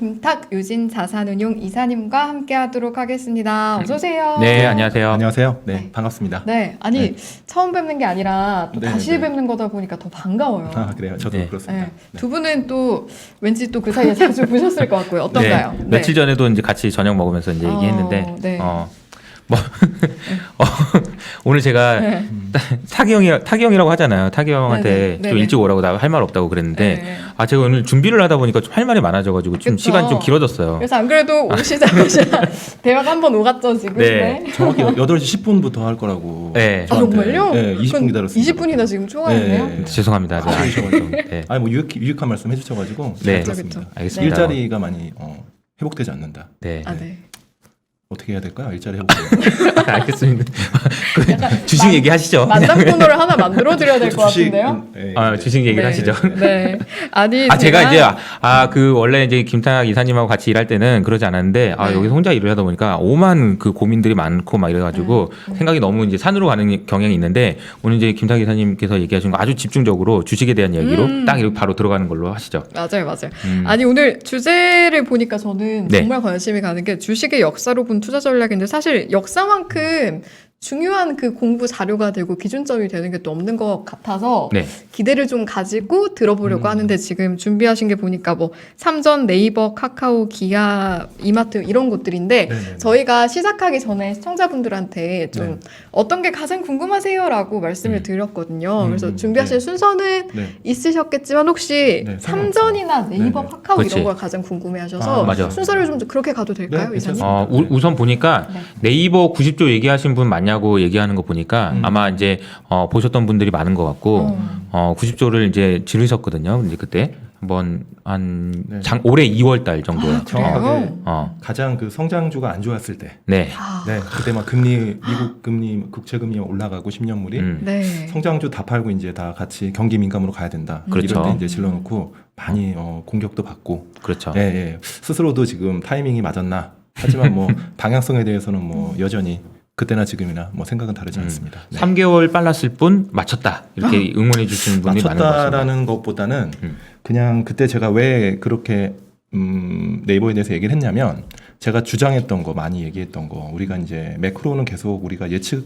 김탁 유진 자산운용 이사님과 함께하도록 하겠습니다. 어서 오세요. 네, 안녕하세요. 안녕하세요. 네, 네. 반갑습니다. 네, 아니 처음 뵙는 게 아니라 또 네, 다시 네. 뵙는 거다 보니까 더 반가워요. 아, 그래요? 저도 네. 그렇습니다. 네. 네. 두 분은 또 왠지 또 그 사이에 자주 보셨을 것 같고요. 어떤가요? 네, 며칠 전에도 이제 같이 저녁 먹으면서 이제 얘기했는데, 네. 오늘 제가 네. 타기 형이라고 하잖아요. 타기 형한테 네네. 좀 네네. 일찍 오라고 나 할 말 없다고 그랬는데, 네. 제가 오늘 준비를 하다 보니까 좀 할 말이 많아져가지고 좀 그쵸. 시간이 좀 길어졌어요. 그래서 안 그래도 오시자마자 대화가 한번 오갔죠 지금. 네. 정확히 8시 10분부터 할 거라고. 네. 아 정말요? 네, 20분 기다렸습니다. 20분이나 지금 추가했네요. 네. 죄송합니다. 네. 아쉬우셔가지고. 네. 아니 뭐 유익한 말씀 해주셔가지고 잘 네. 들었습니다. 그쵸. 알겠습니다. 일자리가 많이 회복되지 않는다. 네. 아 네. 어떻게 해야 될까요? 일자리 회복되면. 알겠습니다. 약간 주식 얘기하시죠. 만담 코너를 하나 만들어 드려야 될 것 같은데요. 네, 주식 얘기를 네. 하시죠. 네. 아니 제가 이제 원래 이제 김탁 이사님하고 같이 일할 때는 그러지 않았는데 네. 여기서 혼자 일을 하다 보니까 오만 그 고민들이 많고 막 이래가지고 생각이 너무 이제 산으로 가는 경향이 있는데 오늘 이제 김탁 이사님께서 얘기하신 거 아주 집중적으로 주식에 대한 이야기로 딱 이렇게 바로 들어가는 걸로 하시죠. 맞아요. 아니 오늘 주제를 보니까 저는 네. 정말 관심이 가는 게 주식의 역사로 본 투자 전략인데 사실 역사만큼 중요한 그 공부 자료가 되고 기준점이 되는 게 또 없는 것 같아서 네. 기대를 좀 가지고 들어보려고 하는데 지금 준비하신 게 보니까 뭐 삼전, 네이버, 카카오, 기아, 이마트 이런 곳들인데 네네네. 저희가 시작하기 전에 시청자분들한테 좀 네. 어떤 게 가장 궁금하세요라고 말씀을 드렸거든요. 그래서 준비하실 네. 순서는 네. 있으셨겠지만 혹시 네, 삼전이나 네이버, 네네. 카카오 그렇지. 이런 걸 가장 궁금해하셔서 맞아. 순서를 좀 그렇게 가도 될까요, 네, 이사님? 괜찮습니다. 우선 보니까 네. 네이버 90조 얘기하신 분 맞냐고 얘기하는 거 보니까 아마 이제 보셨던 분들이 많은 것 같고 90조를 이제 지르셨거든요. 이제 그때 한번 네. 올해 2월 달 정도에. 아, 그래요? 정확하게 어. 가장 그 성장주가 안 좋았을 때. 네. 아, 네, 그때 막 미국 금리, 국채 금리 올라가고 10년물이 네. 성장주 다 팔고 이제 다 같이 경기 민감으로 가야 된다. 그렇죠. 이럴 때 이제 질러놓고 많이 공격도 받고. 그렇죠. 예, 예. 스스로도 지금 타이밍이 맞았나. 하지만 뭐 방향성에 대해서는 뭐 여전히 그때나 지금이나 뭐 생각은 다르지 않습니다. 네. 3개월 빨랐을 뿐 맞췄다. 이렇게 응원해 주시는 분이 많은 것 같습니다. 맞췄다라는 것보다는 그냥 그때 제가 왜 그렇게 네이버에 대해서 얘기를 했냐면 제가 주장했던 거 많이 얘기했던 거 우리가 이제 매크로는 계속 우리가 예측이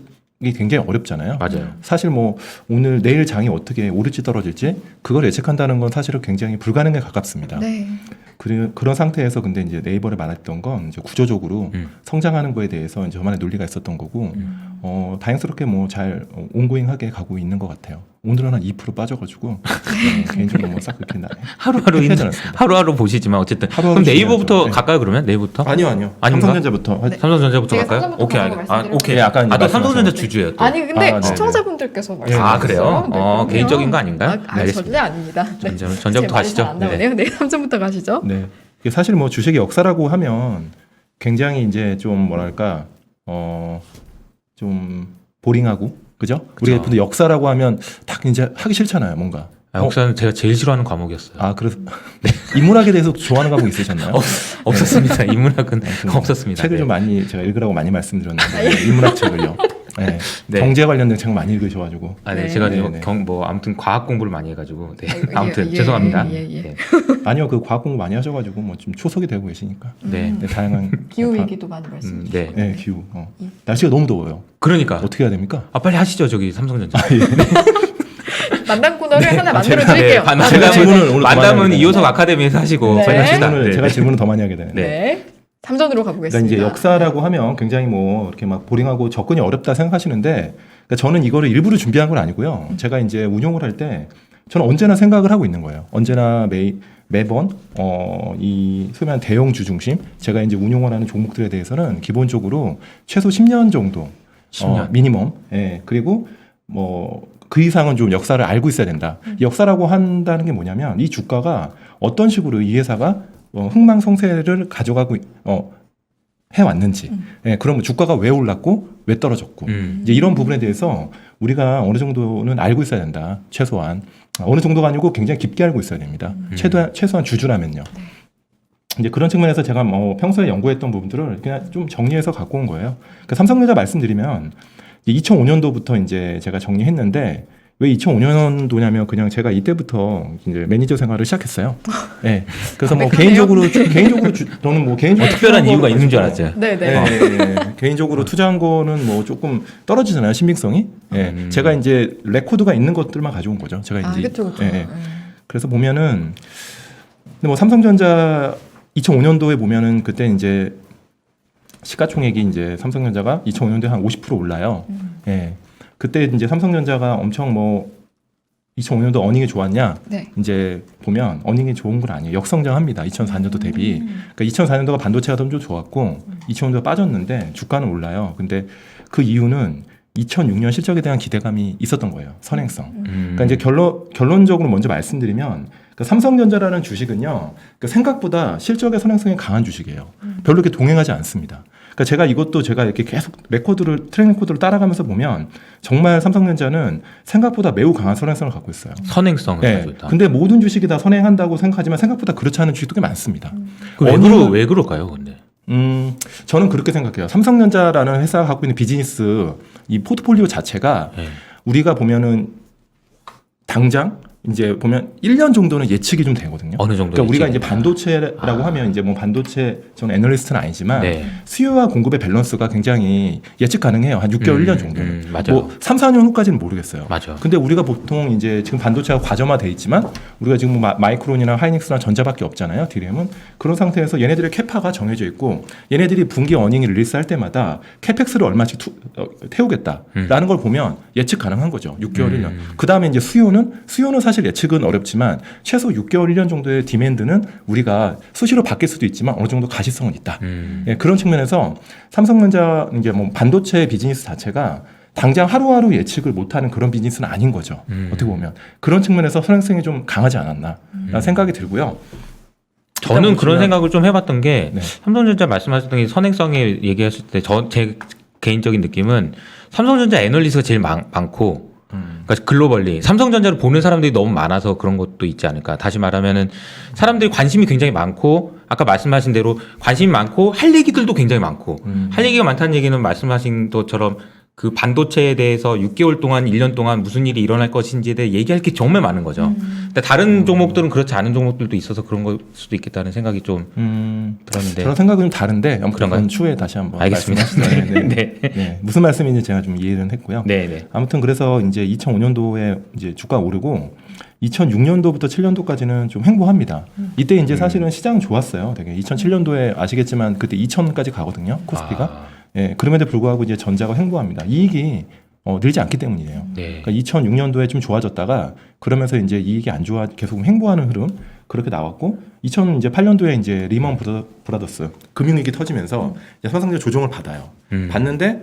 굉장히 어렵잖아요. 맞아요. 사실 뭐 오늘 내일 장이 어떻게 오를지 떨어질지 그걸 예측한다는 건 사실은 굉장히 불가능에 가깝습니다. 네. 그런 상태에서 근데 이제 네이버를 말했던 건 이제 구조적으로 성장하는 거에 대해서 이제 저만의 논리가 있었던 거고 다행스럽게 뭐 잘 온고잉하게 가고 있는 것 같아요. 오늘은 한 2% 빠져가지고 개인적으로 뭐 싹 그렇게 하루하루 보시지만 어쨌든 하루하루 그럼 네이버부터 중요하죠. 네. 갈까요 그러면 네이버부터? 아니요. 아닌가? 삼성전자부터 삼성전자부터 제가 갈까요? 삼성부터 오케이. 가는 거 말씀드렸죠. 오케이. 네, 아까 이제 또 삼성전자 말씀하신 주주예요. 또. 아니 근데 아, 네네. 시청자분들께서 네. 말씀하셨어요. 그래요? 네, 그럼요. 개인적인 거 아닌가요? 네, 아니 알겠습니다. 전혀 아닙니다. 네. 전자부터 제 말이 가시죠. 잘안 나오네요. 네, 삼전부터 가시죠. 네. 이게 사실 뭐 주식의 역사라고 하면 굉장히 이제 좀 뭐랄까 좀 보링하고 그죠? 우리가 근데 역사라고 하면 딱 이제 하기 싫잖아요, 뭔가. 역사는 제가 제일 싫어하는 과목이었어요. 그래서 인문학에 대해서 좋아하는 과목 있으셨나요? 없었습니다. 인문학은 뭐 없었습니다. 책을 네. 좀 많이 제가 읽으라고 많이 말씀드렸는데 인문학 책을요. 네. 네. 경제 관련된 책 많이 읽으셔가지고. 네. 제가 네, 네. 아무튼 과학 공부를 많이 해가지고 네. 아이고, 아무튼 예, 죄송합니다. 예, 예. 네. 아니요, 그 과학 공부 많이 하셔가지고 뭐 좀 초석이 되고 계시니까. 네. 네, 다양한 기후 위기도 많이 말씀. 네. 네, 기후. 날씨가 너무 더워요. 그러니까 어떻게 해야 됩니까? 빨리 하시죠 저기 삼성전자. 만담 코너를 하나 만들어 제가- 드릴게요. 제가 질문을 오늘 만담은 그만해야 이호석 아카데미에서 하시고 네. 빨리 합시다. 제가 질문을 더 많이 하게 되는데. 네. 삼전으로 가보겠습니다. 그러니까 이제 역사라고 하면 굉장히 뭐 이렇게 막 보링하고 접근이 어렵다 생각하시는데 그러니까 저는 이거를 일부러 준비한 건 아니고요. 제가 이제 운용을 할 때 저는 언제나 생각을 하고 있는 거예요. 언제나 매번 이 소위 말하는 대형주 중심 제가 이제 운용을 하는 종목들에 대해서는 기본적으로 최소 10년 정도 10년. 미니멈. 예. 그리고 뭐 그 이상은 좀 역사를 알고 있어야 된다. 역사라고 한다는 게 뭐냐면 이 주가가 어떤 식으로 이 회사가 흥망성쇠를 가져가고 해왔는지, 예, 그러면 주가가 왜 올랐고 왜 떨어졌고, 이제 이런 부분에 대해서 우리가 어느 정도는 알고 있어야 된다. 최소한 어느 정도가 아니고 굉장히 깊게 알고 있어야 됩니다. 최소한 주주라면요. 이제 그런 측면에서 제가 뭐 평소에 연구했던 부분들을 그냥 좀 정리해서 갖고 온 거예요. 그러니까 삼성전자 말씀드리면 2005년도부터 이제 제가 정리했는데 왜 2005년도냐면 그냥 제가 이때부터 이제 매니저 생활을 시작했어요. 네. 그래서 뭐 개인적으로 저는 뭐 개인적으로 특별한 이유가 있는 줄 알았죠. 네네. 개인적으로 투자한 거는 뭐 조금 떨어지잖아요, 신빙성이. 제가 이제 레코드가 있는 것들만 가져온 거죠. 제가 이제 그렇죠. 그래서 보면은 근데 뭐 삼성전자 2005년도에 보면은 그때 이제 시가총액이 이제 삼성전자가 2005년도에 한 50% 올라요. 예. 그때 이제 삼성전자가 엄청 뭐 2005년도 어닝이 좋았냐? 네. 이제 보면 어닝이 좋은 건 아니에요. 역성장합니다. 2004년도 대비. 그러니까 2004년도가 반도체가 좀 좋았고 2005년도가 빠졌는데 주가는 올라요. 근데 그 이유는 2006년 실적에 대한 기대감이 있었던 거예요. 선행성. 그러니까 이제 결론적으로 먼저 말씀드리면 그 삼성전자라는 주식은요. 그 생각보다 실적의 선행성이 강한 주식이에요. 별로 이렇게 동행하지 않습니다. 그러니까 제가 이것도 제가 이렇게 계속 트랙 레코드를 따라가면서 보면 정말 삼성전자는 생각보다 매우 강한 선행성을 갖고 있어요. 선행성을 네. 가지고 있다. 근데 모든 주식이 다 선행한다고 생각하지만 생각보다 그렇지 않은 주식도 꽤 많습니다. 왜 그럴까요, 근데? 저는 그렇게 생각해요. 삼성전자라는 회사가 갖고 있는 비즈니스 이 포트폴리오 자체가 네. 우리가 보면은 당장 이제 보면 1년 정도는 예측이 좀 되거든요. 어느 정도? 그러니까 우리가 이제 반도체라고 하면 이제 뭐 반도체 저는 애널리스트는 아니지만 네. 수요와 공급의 밸런스가 굉장히 예측 가능해요. 한 6개월, 1년 정도는. 맞아요. 뭐 3, 4년 후까지는 모르겠어요. 맞아. 근데 우리가 보통 이제 지금 반도체가 과점화돼 있지만 우리가 지금 뭐 마이크론이나 하이닉스나 전자밖에 없잖아요. 디램은 그런 상태에서 얘네들의 캐파가 정해져 있고 얘네들이 분기 어닝이 릴리스할 때마다 캐펙스를 얼마씩 태우겠다라는 걸 보면 예측 가능한 거죠. 6개월, 1년. 그 다음에 이제 수요는 사실 예측은 어렵지만 최소 6개월, 1년 정도의 디맨드는 우리가 수시로 바뀔 수도 있지만 어느 정도 가시성은 있다. 예, 그런 측면에서 삼성전자 이제 뭐 반도체 비즈니스 자체가 당장 하루하루 예측을 못하는 그런 비즈니스는 아닌 거죠. 어떻게 보면 그런 측면에서 선행성이 좀 강하지 않았나라는 생각이 들고요. 저는 그런 생각을 좀 해봤던 게 네. 삼성전자 말씀하셨던 게 선행성에 얘기하실 때 제 개인적인 느낌은 삼성전자 애널리스트가 제일 많고 그러니까 글로벌리 삼성전자를 보는 사람들이 너무 많아서 그런 것도 있지 않을까. 다시 말하면은 사람들이 관심이 굉장히 많고 아까 말씀하신 대로 관심이 많고 할 얘기들도 굉장히 많고 할 얘기가 많다는 얘기는 말씀하신 것처럼 그 반도체에 대해서 6개월 동안 1년 동안 무슨 일이 일어날 것인지에 대해 얘기할 게 정말 많은 거죠. 근데 다른 종목들은 그렇지 않은 종목들도 있어서 그런 걸 수도 있겠다는 생각이 좀 들었는데 저런 생각은 좀 다른데 그런가요? 그건 추후에 다시 한번 알겠습니다. 말씀하시죠. 네. 네. 무슨 말씀인지 제가 좀 이해는 했고요. 네. 아무튼 그래서 이제 2005년도에 이제 주가 오르고 2006년도부터 7년도까지는 좀 횡보합니다. 이때 이제 사실은 시장 좋았어요. 되게 2007년도에 아시겠지만 그때 2,000까지 가거든요. 코스피가. 예, 그럼에도 불구하고 이제 전자가 횡보합니다. 이익이 늘지 않기 때문이에요. 네. 그러니까 2006년도에 좀 좋아졌다가 그러면서 이제 이익이 안 좋아 계속 횡보하는 흐름 그렇게 나왔고 2008년도에 이제 리먼 브라더스 금융위기 터지면서 이제 삼성전자 조정을 받아요. 받는데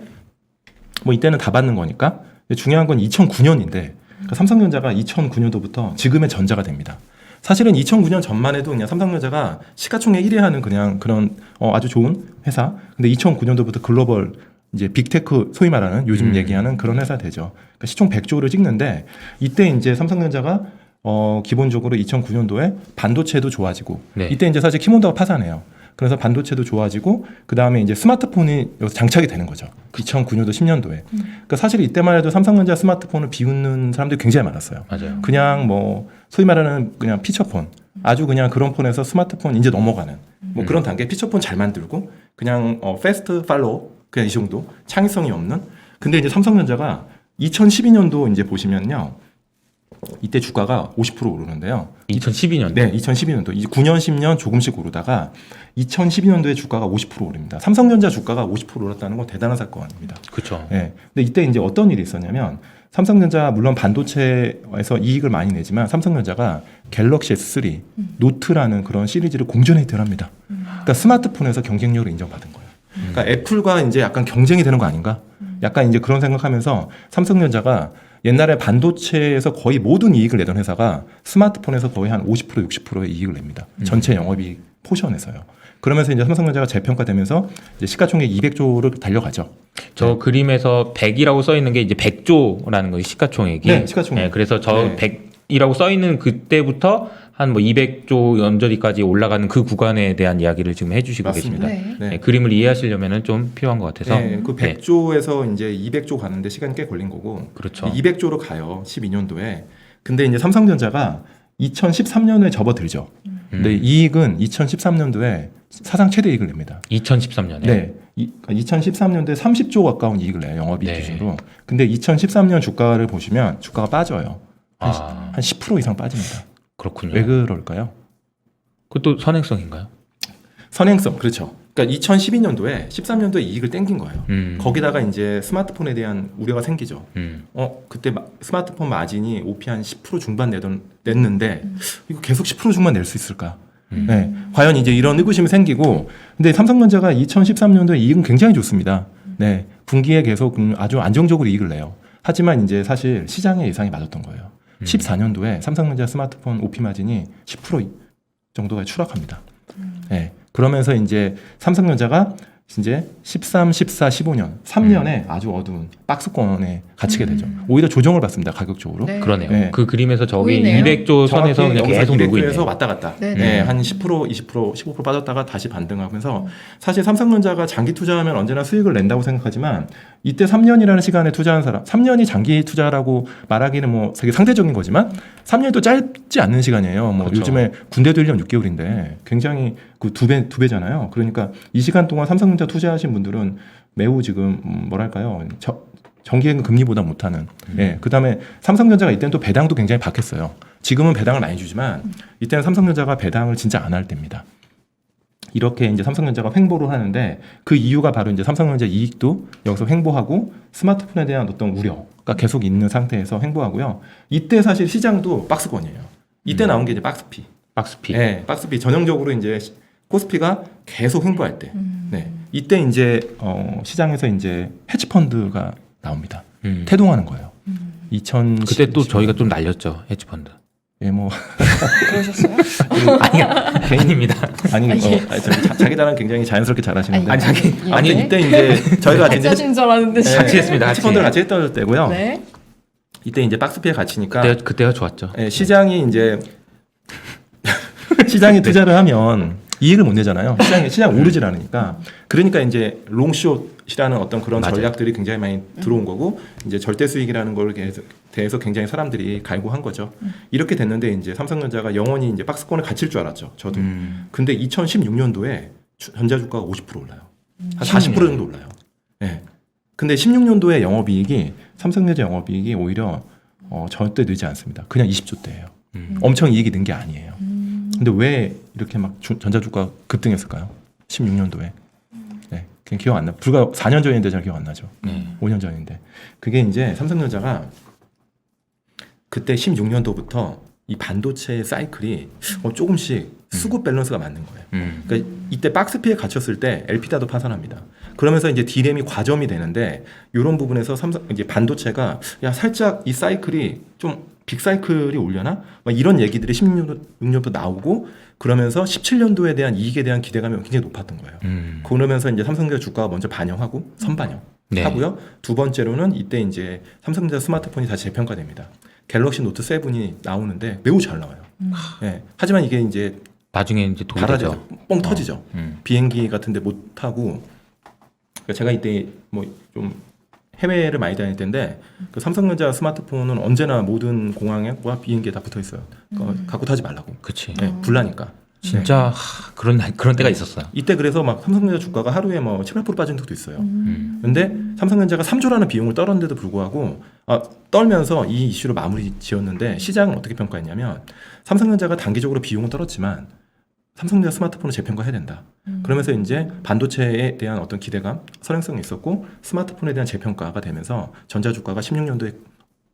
뭐 이때는 다 받는 거니까 중요한 건 2009년인데 그러니까 삼성전자가 2009년도부터 지금의 전자가 됩니다. 사실은 2009년 전만 해도 그냥 삼성전자가 시가총액 1위 하는 그냥 그런 아주 좋은 회사. 근데 2009년도부터 글로벌 이제 빅테크 소위 말하는 요즘 얘기하는 그런 회사 되죠. 그러니까 시총 100조를 찍는데 이때 이제 삼성전자가 기본적으로 2009년도에 반도체도 좋아지고 네. 이때 이제 사실 키몬도가 파산해요. 그래서 반도체도 좋아지고 그 다음에 이제 스마트폰이 여기서 장착이 되는 거죠. 2009년도 10년도에. 그러니까 사실 이때만 해도 삼성전자 스마트폰을 비웃는 사람들이 굉장히 많았어요. 맞아요. 그냥 뭐 소위 말하는 그냥 피처폰, 아주 그냥 그런 폰에서 스마트폰 이제 넘어가는 뭐 그런 단계. 피처폰 잘 만들고 그냥 패스트 팔로우 그냥 이 정도 창의성이 없는. 근데 이제 삼성전자가 2012년도 이제 보시면요. 이때 주가가 50% 오르는데요. 2012년. 네, 2012년도. 이제 9년, 10년 조금씩 오르다가 2012년도에 주가가 50% 오릅니다. 삼성전자 주가가 50% 오랐다는 건 대단한 사건입니다. 그렇죠. 네. 근데 이때 이제 어떤 일이 있었냐면 삼성전자 물론 반도체에서 이익을 많이 내지만 삼성전자가 갤럭시 S3, 노트라는 그런 시리즈를 공존 히트를 합니다. 그러니까 스마트폰에서 경쟁력을 인정받은 거예요. 그러니까 애플과 이제 약간 경쟁이 되는 거 아닌가? 약간 이제 그런 생각하면서 삼성전자가 옛날에 반도체에서 거의 모든 이익을 내던 회사가 스마트폰에서 거의 한 50% 60%의 이익을 냅니다. 전체 영업이익 포션에서요. 그러면서 이제 삼성전자가 재평가되면서 이제 시가총액 200조를 달려가죠. 저 그림에서 100이라고 써 있는 게 이제 100조라는 거예요. 시가총액이. 네, 시가총액. 네, 그래서 저 네. 100이라고 써 있는 그때부터 한 뭐 200조 연저리까지 올라가는 그 구간에 대한 이야기를 지금 해주시고 맞습니다. 계십니다. 네. 네. 그림을 이해하시려면은 좀 필요한 것 같아서. 네, 그 100조에서 이제 200조 가는데 시간이 꽤 걸린 거고 그렇죠. 200조로 가요. 12년도에. 근데 이제 삼성전자가 2013년에 접어들죠. 근데 이익은 2013년도에 사상 최대 이익을 냅니다. 2013년에. 네. 2013년도에 30조 가까운 이익을 내요. 영업이익 네. 기준으로. 근데 2013년 주가를 보시면 주가가 빠져요. 한 10% 이상 빠집니다. 그렇군요. 왜 그럴까요? 그것도 선행성인가요? 선행성. 그렇죠. 그러니까 2012년도에 13년도에 이익을 땡긴 거예요. 음. 거기다가 이제 스마트폰에 대한 우려가 생기죠. 음. 그때 스마트폰 마진이 OP 한 10% 중반 냈는데 이거 계속 10% 중반 낼 수 있을까? 네, 과연 이제 이런 의구심이 생기고, 근데 삼성전자가 2013년도에 이익은 굉장히 좋습니다. 네, 분기에 계속 아주 안정적으로 이익을 내요. 하지만 이제 사실 시장의 예상이 맞았던 거예요. 14년도에 삼성전자 스마트폰 OP 마진이 10% 정도가 추락합니다. 네, 그러면서 이제 삼성전자가 이제 13, 14, 15년 3년에 아주 어두운 박스권에 갇히게 되죠. 오히려 조정을 받습니다. 가격적으로. 네. 그러네요. 네. 그 그림에서 저기 보이네요. 200조 선에서 그냥 계속 놀고 있네요. 에서 왔다 갔다. 네, 네, 네. 한 10%, 20%, 15% 빠졌다가 다시 반등하면서 사실 삼성전자가 장기 투자하면 언제나 수익을 낸다고 생각하지만 이때 3년이라는 시간에 투자한 사람, 3년이 장기 투자라고 말하기는 뭐 되게 상대적인 거지만 3년이 또 짧지 않는 시간이에요. 뭐 그렇죠. 요즘에 군대도 1년 6개월인데 굉장히 그 두 배잖아요. 그러니까 이 시간 동안 삼성전자 투자하신 분들은 매우 지금 뭐랄까요? 정기예금 금리보다 못하는. 예. 그다음에 삼성전자가 이때는 또 배당도 굉장히 박했어요. 지금은 배당을 많이 주지만 이때는 삼성전자가 배당을 진짜 안 할 때입니다. 이렇게 이제 삼성전자가 횡보를 하는데 그 이유가 바로 이제 삼성전자 이익도 여기서 횡보하고 스마트폰에 대한 어떤 우려가 계속 있는 상태에서 횡보하고요. 이때 사실 시장도 박스권이에요. 이때 나온 게 이제 박스피. 박스피. 네, 박스피 전형적으로 이제 코스피가 계속 횡보할 때. 네. 이때 이제 시장에서 이제 헤지 펀드가 나옵니다. 태동하는 거예요. 2010 그때 또 저희가 좀 날렸죠. 헤지펀드. 예, 뭐 그러셨어요? 아닙니다. 아니, 아, 예. 자기 자랑 굉장히 자연스럽게 잘하시는데. 아니, 자기 예. 아니 이때 이제 저희가 이제 가짜신 줄 알았는데. 네, 같이 했습니다, 같이. 헤지펀드를 같이 했던 때고요. 네. 이때 이제 박스피에 갇히니까 그때가 좋았죠. 예, 시장이 이제 시장에 투자를 하면 이익을 못 내잖아요. 시장 오르질 않으니까. 그러니까 이제 롱숏이라는 어떤 그런 맞아요. 전략들이 굉장히 많이 들어온 거고 이제 절대 수익이라는 걸 대해서 굉장히 사람들이 갈구한 거죠. 이렇게 됐는데 이제 삼성전자가 영원히 이제 박스권에 갇힐 줄 알았죠. 저도. 근데 2016년도에 전자주가가 50% 올라요. 한 40% 정도 올라요. 네. 근데 16년도에 영업이익이 삼성전자 영업이익이 오히려 절대 늘지 않습니다. 그냥 20조대예요. 엄청 이익이 는 게 아니에요. 근데 왜 이렇게 막 전자주가 급등했을까요? 16년도에. 네, 그냥 기억 안 나. 불과 4년 전인데 잘 기억 안 나죠. 5년 전인데. 그게 이제 삼성전자가 그때 16년도부터 이 반도체의 사이클이 조금씩 수급 밸런스가 맞는 거예요. 그러니까 이때 박스피에 갇혔을 때 LP다도 파산합니다. 그러면서 이제 D램이 과점이 되는데 이런 부분에서 이제 반도체가 야 살짝 이 사이클이 좀 빅사이클이 올려나? 막 이런 얘기들이 16년도 나오고 그러면서 17년도에 대한 이익에 대한 기대감이 굉장히 높았던 거예요. 그러면서 이제 삼성전자 주가가 먼저 반영하고 선반영 네. 하고요. 두 번째로는 이때 이제 삼성전자 스마트폰이 다시 재평가됩니다. 갤럭시 노트 7이 나오는데 매우 잘 나와요. 네. 하지만 이게 이제 나중에 이제 달아져 도래죠. 뻥 터지죠. 비행기 같은데 못 타고 그러니까 제가 이때 뭐 좀 해외를 많이 다닐 텐데 그 삼성전자 스마트폰은 언제나 모든 공항과 비행기에 다 붙어 있어요. 갖고 타지 말라고. 그치. 네, 불나니까. 진짜 그런 때가 있었어요. 이때 그래서 막 삼성전자 주가가 하루에 뭐 7, 8% 빠진 적도 있어요. 근데 삼성전자가 3조라는 비용을 떨었는데도 불구하고 떨면서 이 이슈를 마무리 지었는데 시장은 어떻게 평가했냐면 삼성전자가 단기적으로 비용은 떨었지만 삼성전자 스마트폰을 재평가해야 된다. 그러면서 이제 반도체에 대한 어떤 기대감, 선행성이 있었고 스마트폰에 대한 재평가가 되면서 전자 주가가 16년도에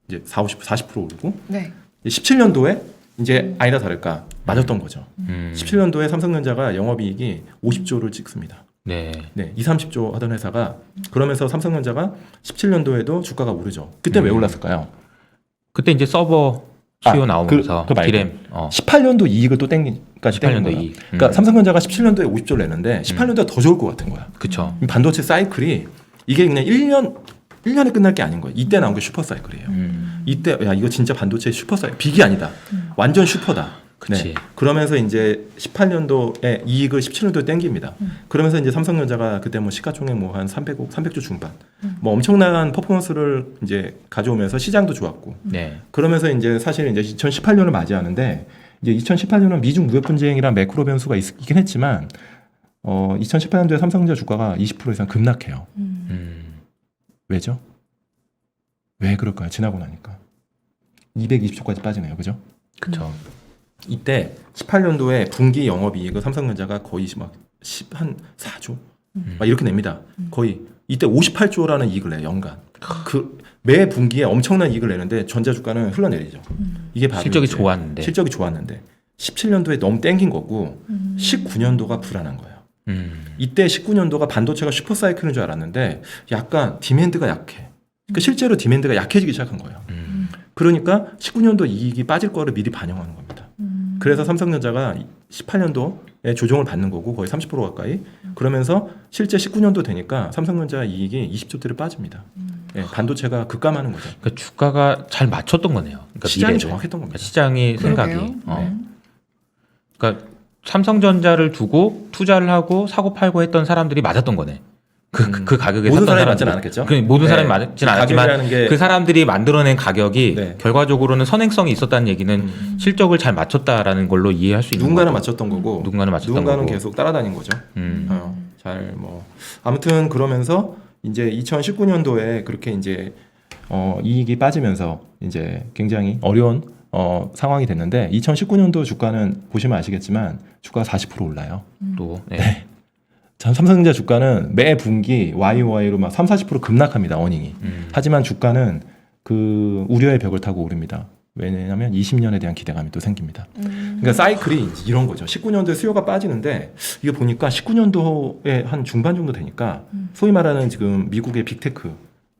이제 40% 오르고 네. 17년도에 이제 아니라 다를까 맞았던 거죠. 17년도에 삼성전자가 영업이익이 50조를 찍습니다. 네. 네, 2, 30조 하던 회사가 그러면서 삼성전자가 17년도에도 주가가 오르죠. 그때 왜 올랐을까요? 그때 이제 서버 수요 나오면서 그 말고. 디램 18년도 이익을 또 땡기까지 18년도 땡긴 이익. 거야. 그러니까 삼성전자가 17년도에 50조를 냈는데 18년도에 더 좋을 것 같은 거야. 그쵸. 반도체 사이클이 이게 그냥 1년에 끝날 게 아닌 거야. 이때 나온 게 슈퍼 사이클이에요. 이때 야 이거 진짜 반도체 슈퍼 사이클 빅이 아니다. 완전 슈퍼다. 그치. 그러면서 이제 18년도에 이익을 17년도에 땡깁니다. 그러면서 이제 삼성전자가 그때 뭐 시가총액 뭐 한 300조 중반, 뭐 엄청난 퍼포먼스를 이제 가져오면서 시장도 좋았고, 네. 그러면서 이제 사실 이제 2018년을 맞이하는데 이제 2018년은 미중 무역 분쟁이란 매크로 변수가 있긴 했지만 2018년도에 삼성전자 주가가 20% 이상 급락해요. 왜죠? 왜 그럴까요? 지나고 나니까 220조까지 빠지네요, 그죠? 그쵸. 이때 18년도에 분기 영업이익을 삼성전자가 거의 한 4조 막 이렇게 냅니다. 거의 이때 58조라는 이익을 내요, 연간. 그 매 분기에 엄청난 이익을 내는데 전자 주가는 흘러내리죠. 이게 바로 실적이 이제 좋았는데. 실적이 좋았는데 17년도에 너무 땡긴 거고 19년도가 불안한 거예요. 이때 19년도가 반도체가 슈퍼사이클인 줄 알았는데 약간 디맨드가 약해. 그러니까 실제로 디맨드가 약해지기 시작한 거예요. 그러니까 19년도 이익이 빠질 거를 미리 반영하는 겁니다. 그래서 삼성전자가 18년도에 조정을 받는 거고 거의 30% 가까이. 그러면서 실제 19년도 되니까 삼성전자 이익이 20조대로 빠집니다. 예, 반도체가 급감하는 거죠. 그러니까 주가가 잘 맞췄던 거네요. 그러니까 시장이 미래를. 정확했던 겁니다. 그러니까 시장이 생각이. 그러게요. 그러니까 삼성전자를 두고 투자를 하고 사고 팔고 했던 사람들이 맞았던 거네. 그 가격에 모든 샀던 사람이 맞진 사람들이. 않았겠죠? 모든 네. 사람이 맞진 않았지만 가격이라는 게 그 사람들이 만들어낸 가격이 네. 결과적으로는 선행성이 있었다는 얘기는 실적을 잘 맞췄다라는 걸로 이해할 수 있는 누군가는 거고. 맞췄던 거고 누군가는 맞췄던 누군가는 거고. 계속 따라다닌 거죠. 음. 잘 뭐 아무튼 그러면서 이제 2019년도에 그렇게 이제 이익이 빠지면서 이제 굉장히 어려운 상황이 됐는데 2019년도 주가는 보시면 아시겠지만 주가가 40% 올라요. 또 네. 삼성전자 주가는 매 분기 YOY로 막 30-40% 급락합니다. 어닝이. 하지만 주가는 그 우려의 벽을 타고 오릅니다. 왜냐하면 20년에 대한 기대감이 또 생깁니다. 그러니까 사이클이 이런 거죠. 19년도에 수요가 빠지는데 이게 보니까 19년도에 한 중반 정도 되니까 소위 말하는 지금 미국의 빅테크,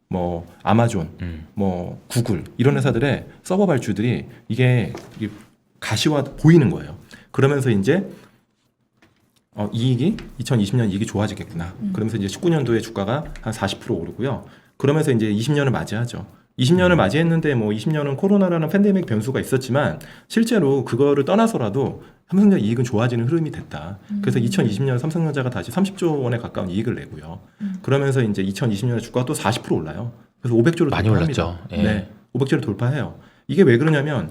뭐 아마존, 뭐 구글 이런 회사들의 서버 발주들이 이게 가시화 보이는 거예요. 그러면서 이제 이익이 2020년 이익이 좋아지겠구나. 그러면서 이제 19년도에 주가가 한 40% 오르고요. 그러면서 이제 20년을 맞이하죠. 20년을 맞이했는데 뭐 20년은 코로나라는 팬데믹 변수가 있었지만 실제로 그거를 떠나서라도 삼성전자 이익은 좋아지는 흐름이 됐다. 그래서 2020년 삼성전자가 다시 30조 원에 가까운 이익을 내고요. 그러면서 이제 2020년에 주가가 또 40% 올라요. 그래서 500조를 많이 돌파합니다. 올랐죠. 예. 네, 500조를 돌파해요. 이게 왜 그러냐면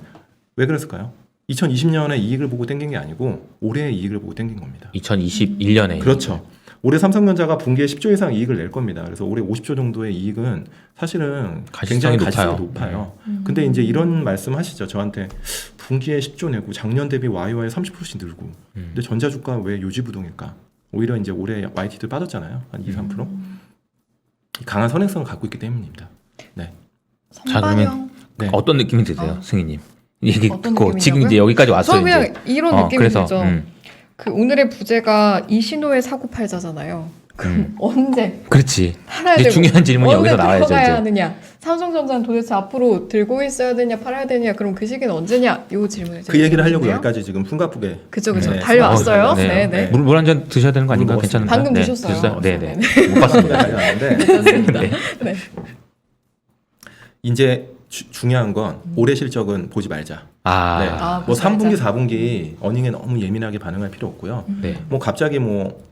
왜 그랬을까요? 2020년에 이익을 보고 땡긴 게 아니고 올해의 이익을 보고 땡긴 겁니다. 2021년에 그렇죠. 올해 삼성전자가 분기에 10조 이상 이익을 낼 겁니다. 그래서 올해 50조 정도의 이익은 사실은 굉장히 가시성이 높아요. 근데 이제 이런 말씀 하시죠. 저한테 분기에 10조 내고 작년 대비 YOY 30%씩 늘고. 근데 전자주가 왜 요지부동일까? 오히려 이제 올해 YT도 빠졌잖아요. 한 2-3%. 강한 선행성을 갖고 있기 때문입니다. 네. 자, 그러면 네. 어떤 느낌이 드세요, 승희님? 얘기 어떤 듣고 느낌이냐고요? 지금 이제 여기까지 왔어요. 저 그냥 이제. 이런 느낌이 그래서, 들죠. 그 오늘의 부제가 이신호의 사고팔자잖아요. 그럼 언제 그렇지. 팔아야 이제 되고 중요한 질문이 언제 여기서 나와야죠. 들어가야 이제. 하느냐? 삼성전자는 도대체 앞으로 들고 있어야 되냐, 팔아야 되냐? 그럼 그 시기는 언제냐? 요 질문을 그 얘기를 하려고 드리거든요. 여기까지 지금 숨가쁘게 그죠. 네. 달려왔어요. 네. 네. 물 한 잔 드셔야 되는 거 아닌가? 물 괜찮은가? 방금 네. 드셨어요. 드셨어요? 네, 네. 네. 못 봤습니다. 달려왔는데 좋습니다. 네. 네. 이제 중요한 건 올해 실적은 보지 말자. 아, 네. 아, 뭐 보지 3분기, 말자. 4분기 어닝에 너무 예민하게 반응할 필요 없고요. 네. 뭐 갑자기 뭐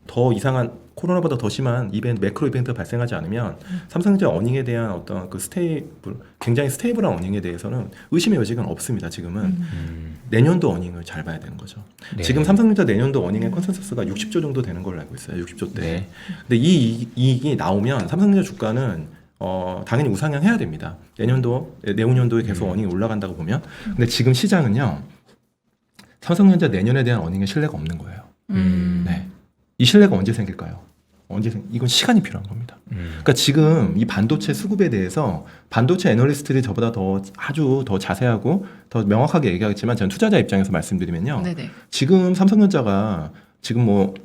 더 이상한 코로나보다 더 심한 이벤트, 매크로 이벤트가 발생하지 않으면 삼성전자 어닝에 대한 어떤 그 굉장히 스테이블한 어닝에 대해서는 의심의 여지가 없습니다. 지금은 내년도 어닝을 잘 봐야 되는 거죠. 네. 지금 삼성전자 내년도 어닝의 컨센서스가 60조 정도 되는 걸로 알고 있어요. 60조대. 네. 근데 이 이익이 나오면 삼성전자 주가는 당연히 우상향해야 됩니다. 내후년도에 계속 어닝이 올라간다고 보면. 근데 지금 시장은요. 삼성전자 내년에 대한 어닝의 신뢰가 없는 거예요. 네. 이 신뢰가 언제 생길까요? 이건 시간이 필요한 겁니다. 그러니까 지금 이 반도체 수급에 대해서 반도체 애널리스트들이 저보다 아주 더 자세하고 더 명확하게 얘기하겠지만 저는 투자자 입장에서 말씀드리면요. 네네. 지금 삼성전자가 지금 뭐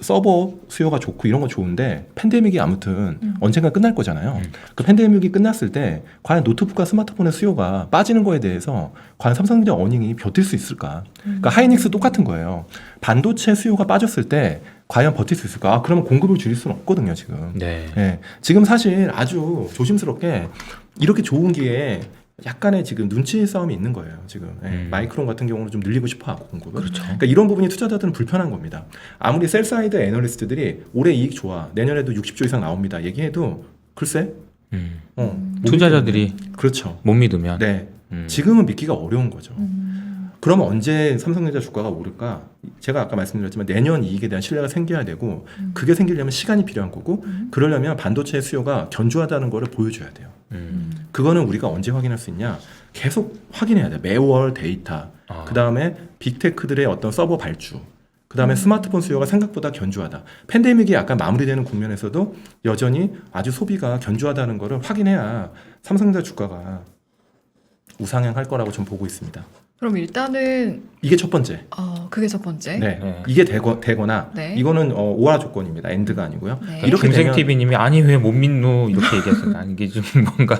서버 수요가 좋고 이런 건 좋은데 팬데믹이 아무튼 언젠가 끝날 거잖아요. 그 팬데믹이 끝났을 때 과연 노트북과 스마트폰의 수요가 빠지는 거에 대해서 과연 삼성전자 어닝이 버틸 수 있을까? 그러니까 하이닉스 똑같은 거예요. 반도체 수요가 빠졌을 때 과연 버틸 수 있을까? 아, 그러면 공급을 줄일 수는 없거든요, 지금. 네. 네. 지금 사실 아주 조심스럽게 이렇게 좋은 기회에 약간의 지금 눈치 싸움이 있는 거예요. 지금 마이크론 같은 경우는 좀 늘리고 싶어하고 공급을. 그렇죠. 그러니까 이런 부분이 투자자들은 불편한 겁니다. 아무리 셀사이드 애널리스트들이 올해 이익 좋아, 내년에도 60조 이상 나옵니다. 얘기해도 글쎄, 못 투자자들이 믿겠네. 그렇죠. 못 믿으면 네, 지금은 믿기가 어려운 거죠. 그럼 언제 삼성전자 주가가 오를까? 제가 아까 말씀드렸지만 내년 이익에 대한 신뢰가 생겨야 되고 그게 생기려면 시간이 필요한 거고 그러려면 반도체 수요가 견조하다는 거를 보여줘야 돼요. 그거는 우리가 언제 확인할 수 있냐? 계속 확인해야 돼. 매월 데이터. 그 다음에 빅테크들의 어떤 서버 발주. 그 다음에 스마트폰 수요가 생각보다 견조하다. 팬데믹이 약간 마무리되는 국면에서도 여전히 아주 소비가 견조하다는 거를 확인해야 삼성전자 주가가 우상향할 거라고 좀 보고 있습니다. 그럼 일단은 이게 첫 번째. 그게 첫 번째. 네. 이게 되거나 네. 이거는 오화 조건입니다. 엔드가 아니고요. 네. 이렇게 김생 되면 TV님이 아니 왜 못 믿노 이렇게 얘기했어요. 아니 이게 좀 뭔가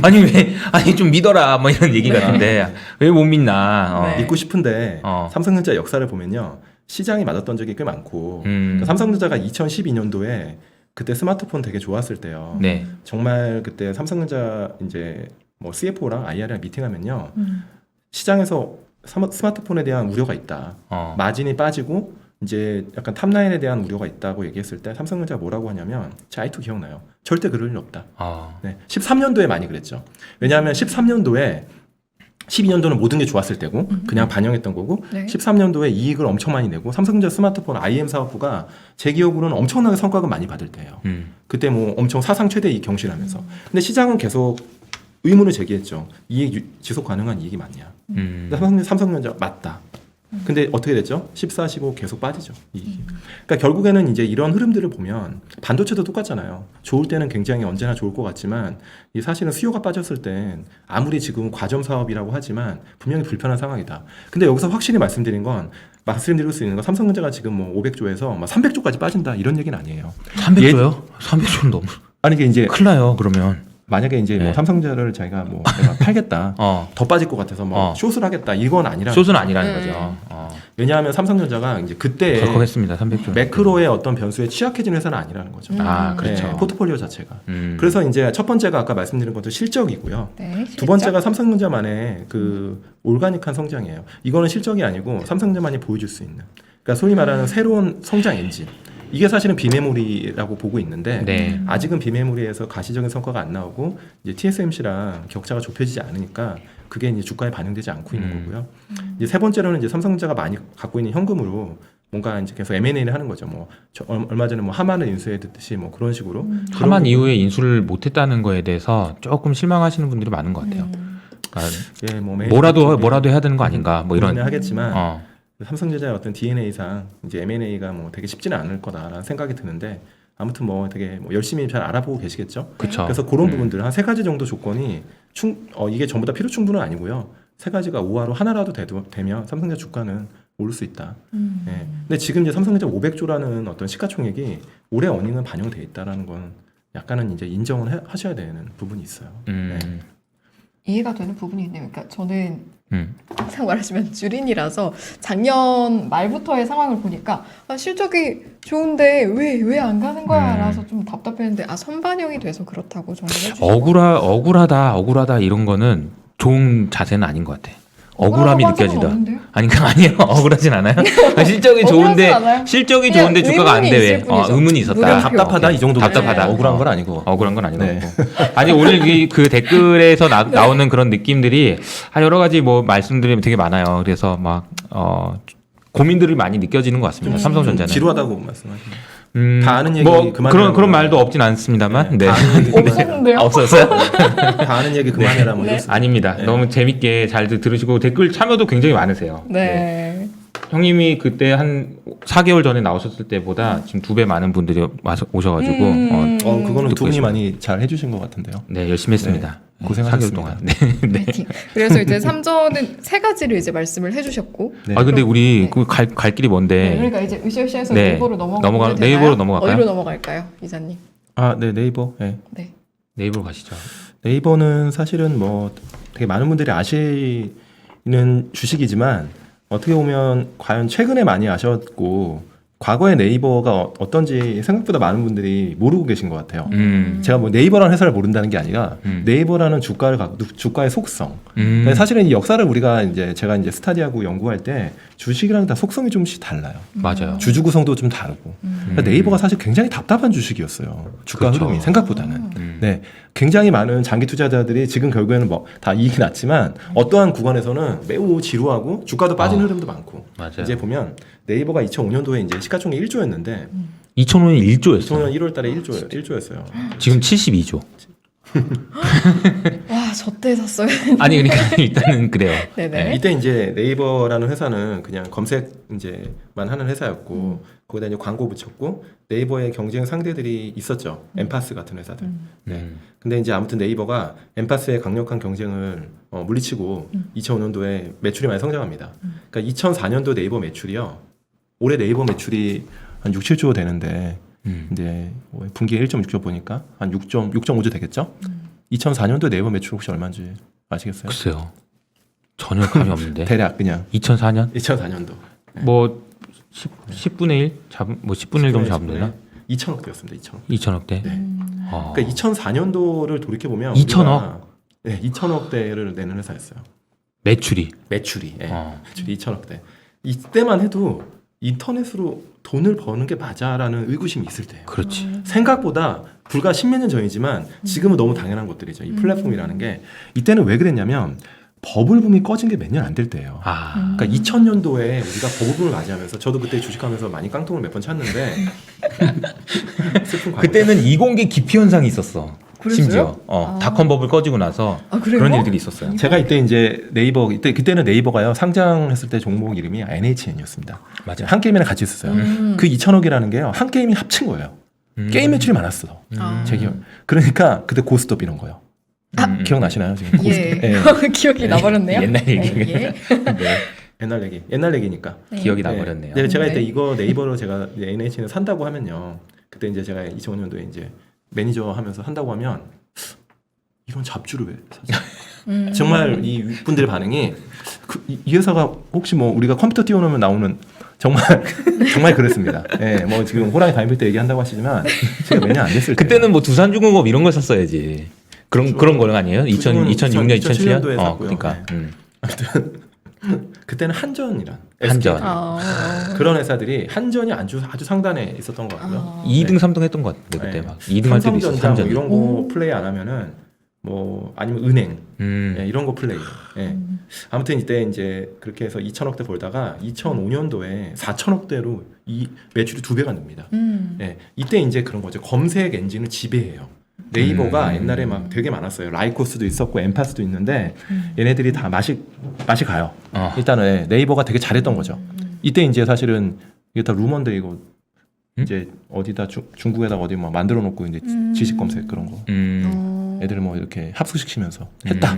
아니 좀 믿어라 뭐 이런 얘기 같은데 왜 못 믿나? 네. 믿고 싶은데 어. 삼성전자 역사를 보면요. 시장이 맞았던 적이 꽤 많고 그러니까 삼성전자가 2012년도에 그때 스마트폰 되게 좋았을 때요. 네. 정말 그때 삼성전자 이제 뭐 CFO랑 IR이랑 미팅하면요. 시장에서 스마트폰에 대한 우려가 있다. 마진이 빠지고 이제 약간 탑라인에 대한 우려가 있다고 얘기했을 때 삼성전자가 뭐라고 하냐면 제 I2 기억나요. 절대 그럴 일 없다. 네. 13년도에 많이 그랬죠. 왜냐하면 13년도에 12년도는 모든 게 좋았을 때고 그냥 반영했던 거고 네. 13년도에 이익을 엄청 많이 내고 삼성전자 스마트폰 IM 사업부가 제 기억으로는 엄청나게 성과가 많이 받을 때예요. 그때 뭐 엄청 사상 최대 이익 경신하면서 근데 시장은 계속 의문을 제기했죠. 이익 지속 가능한 이익이 맞냐? 삼성전자 맞다. 근데 어떻게 됐죠? 14, 15 계속 빠지죠. 이익이. 그러니까 결국에는 이제 이런 흐름들을 보면 반도체도 똑같잖아요. 좋을 때는 굉장히 언제나 좋을 것 같지만 이 사실은 수요가 빠졌을 땐 아무리 지금 과점 사업이라고 하지만 분명히 불편한 상황이다. 근데 여기서 확실히 말씀드릴 수 있는 건 삼성전자가 지금 뭐 500조에서 막 300조까지 빠진다 이런 얘기는 아니에요. 300조요? 300조는 너무 아니 이게 이제 큰일 나요. 그러면 만약에 이제 뭐 네. 삼성전자를 자기가 뭐 내가 팔겠다, 더 빠질 것 같아서 뭐 숏을 하겠다 이건 아니라. 숏은 아니라는 네. 거죠. 왜냐하면 삼성전자가 이제 그때 덜컥했습니다. 300조. 매크로의 어떤 변수에 취약해진 회사는 아니라는 거죠. 그렇죠. 네, 포트폴리오 자체가. 그래서 이제 첫 번째가 아까 말씀드린 것도 실적이고요. 네, 두 번째가 삼성전자만의 그 올가닉한 성장이에요. 이거는 실적이 아니고 삼성전자만이 보여줄 수 있는. 그러니까 소위 말하는 새로운 성장 엔진. 이게 사실은 비메모리라고 보고 있는데 네. 아직은 비메모리에서 가시적인 성과가 안 나오고 이제 TSMC랑 격차가 좁혀지지 않으니까 그게 이제 주가에 반영되지 않고 있는 거고요. 이제 세 번째로는 이제 삼성전자가 많이 갖고 있는 현금으로 뭔가 이제 계속 M&A를 하는 거죠. 뭐 얼마 전에 뭐 하만을 인수했듯이 뭐 그런 식으로. 하만 이후에 인수를 못했다는 거에 대해서 조금 실망하시는 분들이 많은 것 같아요. 그러니까 예, 뭐 뭐라도 해야 되는 거 아닌가 뭐 이런. 하겠지만 삼성전자의 어떤 DNA상 이제 M&A가 뭐 되게 쉽지는 않을 거다라는 생각이 드는데 아무튼 뭐 되게 뭐 열심히 잘 알아보고 계시겠죠. 그쵸. 그래서 그런 부분들 한 세 가지 정도 조건이 이게 전부 다 필요 충분은 아니고요. 세 가지가 우하로 하나라도 되면 삼성전자 주가는 오를 수 있다. 예. 근데 지금 이제 삼성전자 500조라는 어떤 시가총액이 올해 어닝은 반영돼 있다라는 건 약간은 이제 인정을 하셔야 되는 부분이 있어요. 네. 이해가 되는 부분이 있네요. 그러니까 저는 항상 말하시면 주린이라서 작년 말부터의 상황을 보니까 실적이 좋은데 왜 안 가는 거야? 라서 좀 답답했는데 선반영이 돼서 그렇다고 정리해 주시고 억울하다 이런 거는 좋은 자세는 아닌 것 같아. 억울함이 느껴지다. 아니 그건 아니에요. 억울하진 않아요. 실적이 좋은데 않아요? 실적이 그냥 좋은데 주가가 안 의문이 돼. 있을 뿐이죠. 의문이 있었다. 물음표. 답답하다 이 정도. 답답하다. 억울한 건 아니고. 억울한 건 아니고. 네. 아니 오늘 그 댓글에서 나오는 그런 느낌들이 여러 가지 뭐 말씀들이 되게 많아요. 그래서 막 고민들이 많이 느껴지는 것 같습니다. 삼성전자는. 지루하다고 말씀하시네요. 다 아는 얘기 뭐 그만해라. 그런 말도 없진 않습니다만. 네. 다 아는 얘기 없었는데요? 없었어요? 다 아는 얘기 그만해라 뭐 네. 이렇습니다. 아닙니다. 네. 너무 재밌게 잘 들으시고 댓글 참여도 굉장히 많으세요. 네. 형님이 그때 한 4개월 전에 나오셨을 때보다 지금 2배 많은 분들이 오셔가지고 그거는 듣고 두 분이 있습니다. 많이 잘 해주신 것 같은데요. 네 열심히 했습니다. 네, 고생하셨습니다. 4개월 동안. 네. 파이팅. 그래서 이제 삼전은 세 가지를 이제 말씀을 해주셨고. 네. 근데 우리 네. 갈 길이 네, 먼데. 그러니까 이제 으쌰으쌰해서 네. 네이버로 넘어가면 되나요? 네이버로 넘어갈까요? 어디로 넘어갈까요, 이사님? 네 네이버. 네. 네. 네이버로 가시죠. 네이버는 사실은 뭐 되게 많은 분들이 아시는 주식이지만 어떻게 보면 과연 최근에 많이 아셨고 과거의 네이버가 어떤지 생각보다 많은 분들이 모르고 계신 것 같아요. 음. 제가 뭐 네이버라는 회사를 모른다는 게 아니라 네이버라는 주가의 속성. 사실은 이 역사를 우리가 이제 제가 이제 스타디하고 연구할 때 주식이랑 다 속성이 좀씩 달라요. 맞아요. 주주 구성도 좀 다르고. 그러니까 네이버가 사실 굉장히 답답한 주식이었어요. 주가 그렇죠. 흐름이 생각보다는. 네, 굉장히 많은 장기 투자자들이 지금 결국에는 뭐 다 이익이 났지만 어떠한 구간에서는 매우 지루하고 주가도 빠진 흐름도 많고. 맞아요. 이제 보면 네이버가 2005년도에 이제 시가총액 1조였는데 2005년 1조였어요. 2005년 1월달에 1조였어요. 지금 72조. 와, 저 때 샀어요. 아니 그러니까 일단은 그래요. 네네. 이때 이제 네이버라는 회사는 그냥 검색 이제만 하는 회사였고 거기다 이제 광고 붙였고 네이버의 경쟁 상대들이 있었죠. 엠파스 같은 회사들. 네. 근데 이제 아무튼 네이버가 엠파스의 강력한 경쟁을 물리치고 2005년도에 매출이 많이 성장합니다. 그러니까 2004년도 네이버 매출이요. 올해 네이버 매출이 한 6, 7조 되는데 이제 분기에 1.6조 보니까 한 6.5조 되겠죠? 2004년도 네이버 매출 혹시 얼마인지 아시겠어요? 글쎄요. 전혀 감이 없는데. 대략 그냥 2004년? 2004년도 뭐 10분의 1? 뭐 10분의 1 정도 잡으면 되나? 2천억대였습니다. 2천억. 2천억대? 네. 어. 그러니까 2004년도를 돌이켜 보면 2천억? 네, 2천억대를 내는 회사였어요. 매출이. 매출이. 네. 어. 매출이 2천억대. 이때만 해도 인터넷으로 돈을 버는 게 맞아라는 의구심이 있을 때예요. 그렇지. 생각보다 불과 10몇 년 전이지만 지금은 너무 당연한 것들이죠. 이 플랫폼이라는 게 이때는 왜 그랬냐면 버블붐이 꺼진 게 몇 년 안 될 때예요. 아. 그러니까 2000년도에 우리가 버블붐을 맞이하면서 저도 그때 주식하면서 많이 깡통을 몇 번 찼는데 슬픈 과거. 그때는 이공계 기피 현상이 있었어. 그랬어요? 심지어 아. 닷컴 버블 꺼지고 나서 아, 그래요? 그런 일들이 있었어요. 제가 이때 이제 네이버 그때는 네이버가요 상장했을 때 종목 이름이 NHN이었습니다. 맞아요. 한 게임이랑 같이 있었어요. 그 2천억이라는 게요 한 게임이 합친 거예요. 게임 매출이 많았어. 제 기억. 그러니까 그때 고스톱 이런 거요. 기억나시나요 지금? 고스톱. 예. 예. 기억이 나버렸네요. 옛날 얘기. 예. 네. 옛날 얘기니까. 기억이 네. 나버렸네요. 네, 제가 네. 이때 이거 네이버로 제가 NHN을 산다고 하면요. 그때 이제 제가 2005년도에 이제 매니저 하면서 산다고 하면 이런 잡주를 왜 사지? 정말 이 분들의 반응이 이 회사가 혹시 뭐 우리가 컴퓨터 띄워놓으면 나오는 정말 그랬습니다. 예, 뭐 지금 호랑이 다이빙 때 얘기한다고 하시지만 제가 몇 년 안 됐을 때 그때는 뭐 두산중공업 이런 걸 샀어야지. 그런 거는 아니에요? 2006년, 2007년? 2007년도에 샀고요. 그러니까. 네. 그때는 한전이란 한전. 아. 그런 회사들이 한전이 아주 상단에 있었던 것 같고요. 2등, 3등 했던 것 같은데 그때 네. 막 2등 할 때도 있었어. 삼성전자 뭐 삼전. 이런 거 플레이 안 하면은 뭐 아니면 은행 예, 이런 거 플레이. 예. 아무튼 이때 이제 그렇게 해서 2천억대 벌다가 2005년도에 4천억대로 이 매출이 2배가 늡니다. 예. 이때 이제 그런 거죠. 검색 엔진을 지배해요. 네이버가 옛날에 막 되게 많았어요. 라이코스도 있었고 엠파스도 있는데 얘네들이 다 맛이 가요. 일단은 예, 네이버가 되게 잘했던 거죠. 이때 이제 사실은 이게 다 루머인데 이거 이제 어디다 중국에다 어디 뭐 만들어 놓고 이제 지식 검색 그런 거 애들 뭐 이렇게 합숙시키면서 했다.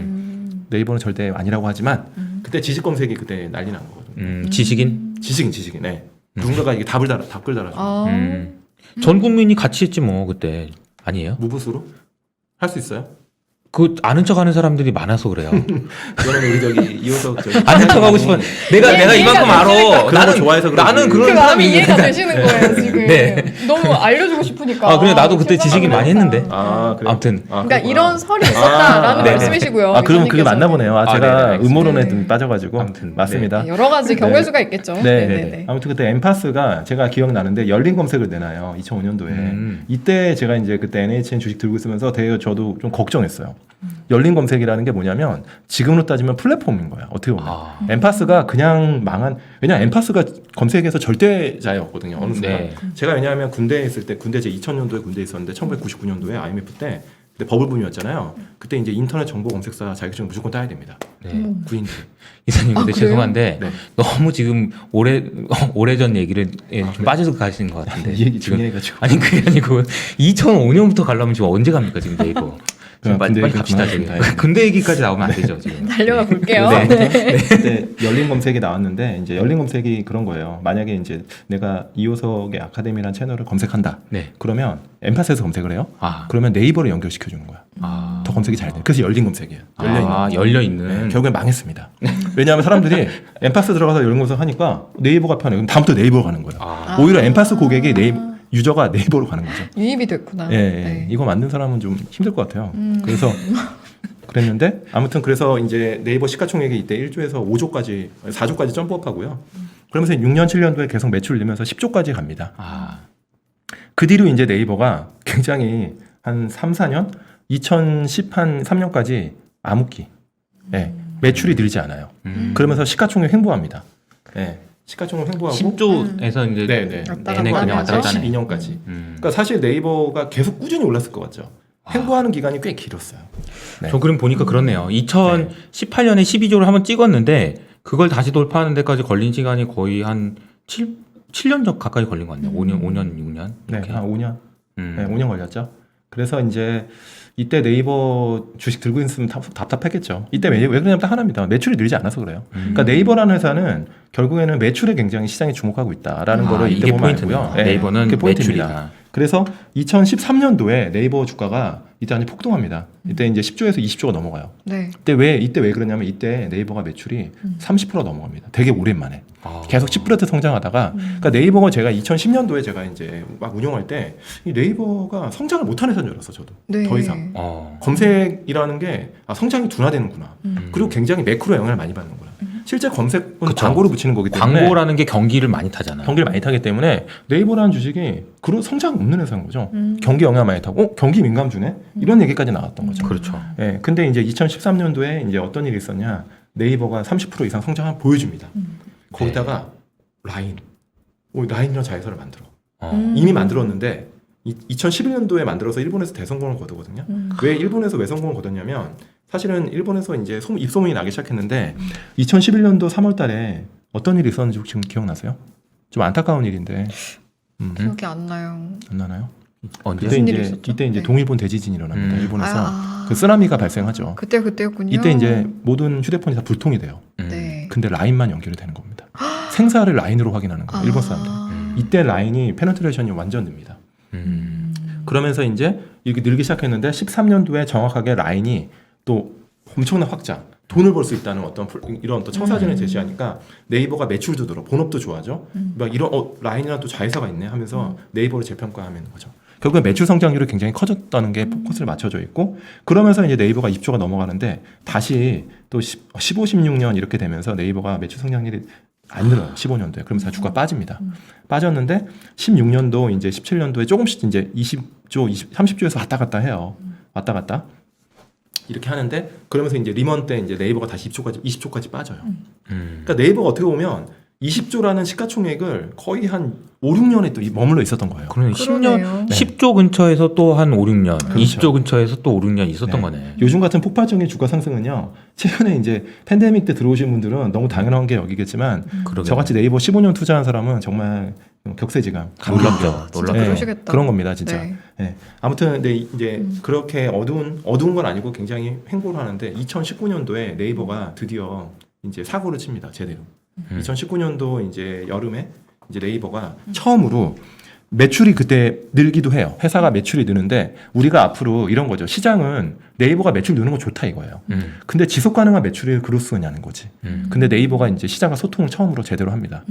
네이버는 절대 아니라고 하지만 그때 지식 검색이 그때 난리 난 거거든요. 지식인? 지식인. 네. 누군가가 이게 답글 달아줘. 아. 전 국민이 같이 했지 뭐 그때. 아니에요? 무부수로 할 수 있어요? 그 아는 척하는 사람들이 많아서 그래요. 그러면 우리 저기 이호석 저기 아는 척하고 싶은 내가 이해가 이만큼 알아. 그런 거 좋아해서 그러지. 나는 그 그런 마음이 사람이 이해가 있는데. 되시는 거예요 지금. 네. 너무 알려주고 싶으니까. 아, 그래 나도 그때 지식인 많이 했는데. 아, 그래. 아무튼 그러니까 이런 설이 있었다라는 네. 말씀이시고요. 그러면 그게 기자님께서. 맞나 보네요. 아, 제가 네네, 알겠습니다. 음모론에 네. 좀 빠져가지고 아무튼, 맞습니다. 네, 여러 가지 경우수가 있겠죠. 네. 네네네. 아무튼 그때 엠파스가 제가 기억나는데 열린 검색을 내나요. 2005년도에. 이때 제가 이제 그때 NHN 주식 들고 있으면서 되게 저도 좀 걱정했어요. 열린 검색이라는 게 뭐냐면 지금으로 따지면 플랫폼인 거야. 어떻게 보면. 엠파스가 그냥 왜냐면 엠파스가 검색에서 절대자였거든요. 어느 순간. 네. 제가 왜냐하면 군대에 있을 때 군대 제 2000년도에 군대에 있었는데 1999년도에 IMF 때 그때 버블붐이었잖아요. 그때 이제 인터넷 정보 검색사 자격증 무조건 따야 됩니다. 네. 구인들. 이사님 근데 그래요? 죄송한데 네. 너무 지금 오래전 얘기를 좀 빠져서 가시는 것 같은데. 이 얘기 지금 중요해가지고. 아니 그게 아니고 2005년부터 가려면 지금 언제 갑니까 지금 네이버? 지금 군대 빨리 얘기 갑시다 지금. 그만하겠습니다. 군대 얘기까지 나오면 안 되죠 지금. 달려가 볼게요. 네. 그때 열린 검색이 나왔는데 이제 열린 검색이 그런 거예요. 만약에 이제 내가 이호석의 아카데미라는 채널을 검색한다. 네. 그러면 엠파스에서 검색을 해요. 아. 그러면 네이버를 연결시켜 주는 거야. 아. 더 검색이 잘 돼. 그래서 열린 검색이에요. 열려 있는. 열려 있는. 네, 결국엔 망했습니다. 왜냐하면 사람들이 엠파스 들어가서 열린 검색 하니까 네이버가 편해. 그럼 다음부터 네이버로 가는 거예요. 오히려 엠파스 고객이 유저가 네이버로 가는 거죠. 유입이 됐구나. 예, 네. 이거 만든 사람은 좀 힘들 것 같아요. 그래서 그랬는데 아무튼 그래서 이제 네이버 시가총액이 이때 1조에서 5조까지 4조까지 점프업하고요. 그러면서 6년 7년도에 계속 매출 늘면서 10조까지 갑니다. 그 뒤로 이제 네이버가 굉장히 한 3, 4년 2010한 3년까지 암흑기. 예, 매출이 늘지 않아요. 그러면서 시가총액 횡보합니다. 예, 시가총액 횡보하고 10조에서 이제 네. 내내 그냥 왔다 갔다 하네. 12년까지. 그러니까 사실 네이버가 계속 꾸준히 올랐을 것 같죠. 횡보하는 기간이 꽤 길었어요. 네. 저 그럼 보니까 그렇네요. 2018년에 12조를 한번 찍었는데 그걸 다시 돌파하는 데까지 걸린 시간이 거의 한 7년 전 가까이 걸린 것 같네요. 5년, 6년. 네, 이렇게. 한 5년. 네, 5년 걸렸죠. 그래서 이제 이때 네이버 주식 들고 있으면 답답했겠죠. 이때 왜 그러냐면 딱 하나입니다. 매출이 늘지 않아서 그래요. 그러니까 네이버라는 회사는 결국에는 매출에 굉장히 시장이 주목하고 있다라는 거를 이때 이게 보면 포인트고요. 알고요. 네, 네이버는 그게 포인트입니다. 매출이다. 그래서 2013년도에 네이버 주가가 이때 완전 폭등합니다. 이때 이제 10조에서 20조가 넘어가요. 네. 이때 왜 그러냐면 이때 네이버가 매출이 30% 넘어갑니다. 되게 오랜만에. 계속 10% 성장하다가 그러니까 네이버가 제가 2010년도에 제가 이제 막 운영할 때 이 네이버가 성장을 못하는 회사인 줄 알았어 저도. 네. 더 이상. 검색이라는 게 성장이 둔화되는구나. 그리고 굉장히 매크로 영향을 많이 받는구나. 실제 검색은 그쵸. 광고를 붙이는 거기 때문에 광고라는 게 경기를 많이 타잖아요. 경기를 많이 타기 때문에 네이버라는 주식이 그런 성장 없는 회사인 거죠. 경기 영향 많이 타고 경기 민감주네 이런 얘기까지 나왔던 거죠. 그렇죠. 예, 근데 이제 2013년도에 이제 어떤 일이 있었냐? 네이버가 30% 이상 성장을 보여줍니다. 거기다가 라인이라는 자회사를 만들어. 이미 만들었는데 2011년도에 만들어서 일본에서 대성공을 거두거든요. 왜 일본에서 왜 성공을 거뒀냐면 사실은 일본에서 이제 입소문이 나기 시작했는데 2011년도 3월달에 어떤 일이 있었는지 지금 기억나세요? 좀 안타까운 일인데 기억이 안 나요. 안 나나요? 언제? 무슨 일이 있었죠? 이때 이제 네. 동일본 대지진이 일어납니다. 일본에서 그 쓰나미가 발생하죠. 그때였군요. 이때 이제 모든 휴대폰이 다 불통이 돼요. 네. 근데 라인만 연결이 되는 겁니다. 생사를 라인으로 확인하는 거예요. 일본 사람들. 이때 라인이 페네트레이션이 완전 듭니다. 그러면서 이제 이렇게 늘기 시작했는데 13년도에 정확하게 라인이 또 엄청난 확장, 돈을 벌 수 있다는 어떤 이런 또 청사진을 제시하니까 네이버가 매출도 늘어, 본업도 좋아져. 막 이런 라인이랑 또 자회사가 있네 하면서 네이버를 재평가하는 거죠. 결국엔 매출 성장률이 굉장히 커졌다는 게 포커스를 맞춰져 있고 그러면서 이제 네이버가 20조가 넘어가는데 다시 또 15, 16년 이렇게 되면서 네이버가 매출 성장률이 안 늘어요. 15년도에. 그러면서 주가 빠집니다. 빠졌는데 16년도 이제 17년도에 조금씩 이제 20조, 30조에서 왔다 갔다 해요. 왔다 갔다. 이렇게 하는데 그러면서 이제 리먼 때 이제 네이버가 다시 20조까지 빠져요. 그러니까 네이버가 어떻게 보면 20조라는 시가총액을 거의 한 5, 6년에 또 머물러 있었던 거예요. 그러네. 그러네요. 10년, 10조 근처에서 또 한 5, 6년, 그렇죠. 20조 근처에서 또 5, 6년 있었던 거네. 요즘 같은 폭발적인 주가 상승은요. 최근에 이제 팬데믹 때 들어오신 분들은 너무 당연한 게 여기겠지만 그러게요. 저같이 네이버 15년 투자한 사람은 정말 격세지감. 놀랍죠. 진짜 네, 그러시겠다. 그런 겁니다, 진짜. 네. 네. 아무튼 근데 이제 그렇게 어두운 건 아니고 굉장히 횡보를 하는데 2019년도에 네이버가 드디어 이제 사고를 칩니다, 제대로. 2019년도 이제 여름에 이제 네이버가 처음으로 매출이 그때 늘기도 해요. 회사가 매출이 느는데 우리가 앞으로 이런 거죠. 시장은 네이버가 매출 느는 거 좋다 이거예요. 근데 지속 가능한 매출이 그로스냐는 거지. 근데 네이버가 이제 시장과 소통을 처음으로 제대로 합니다.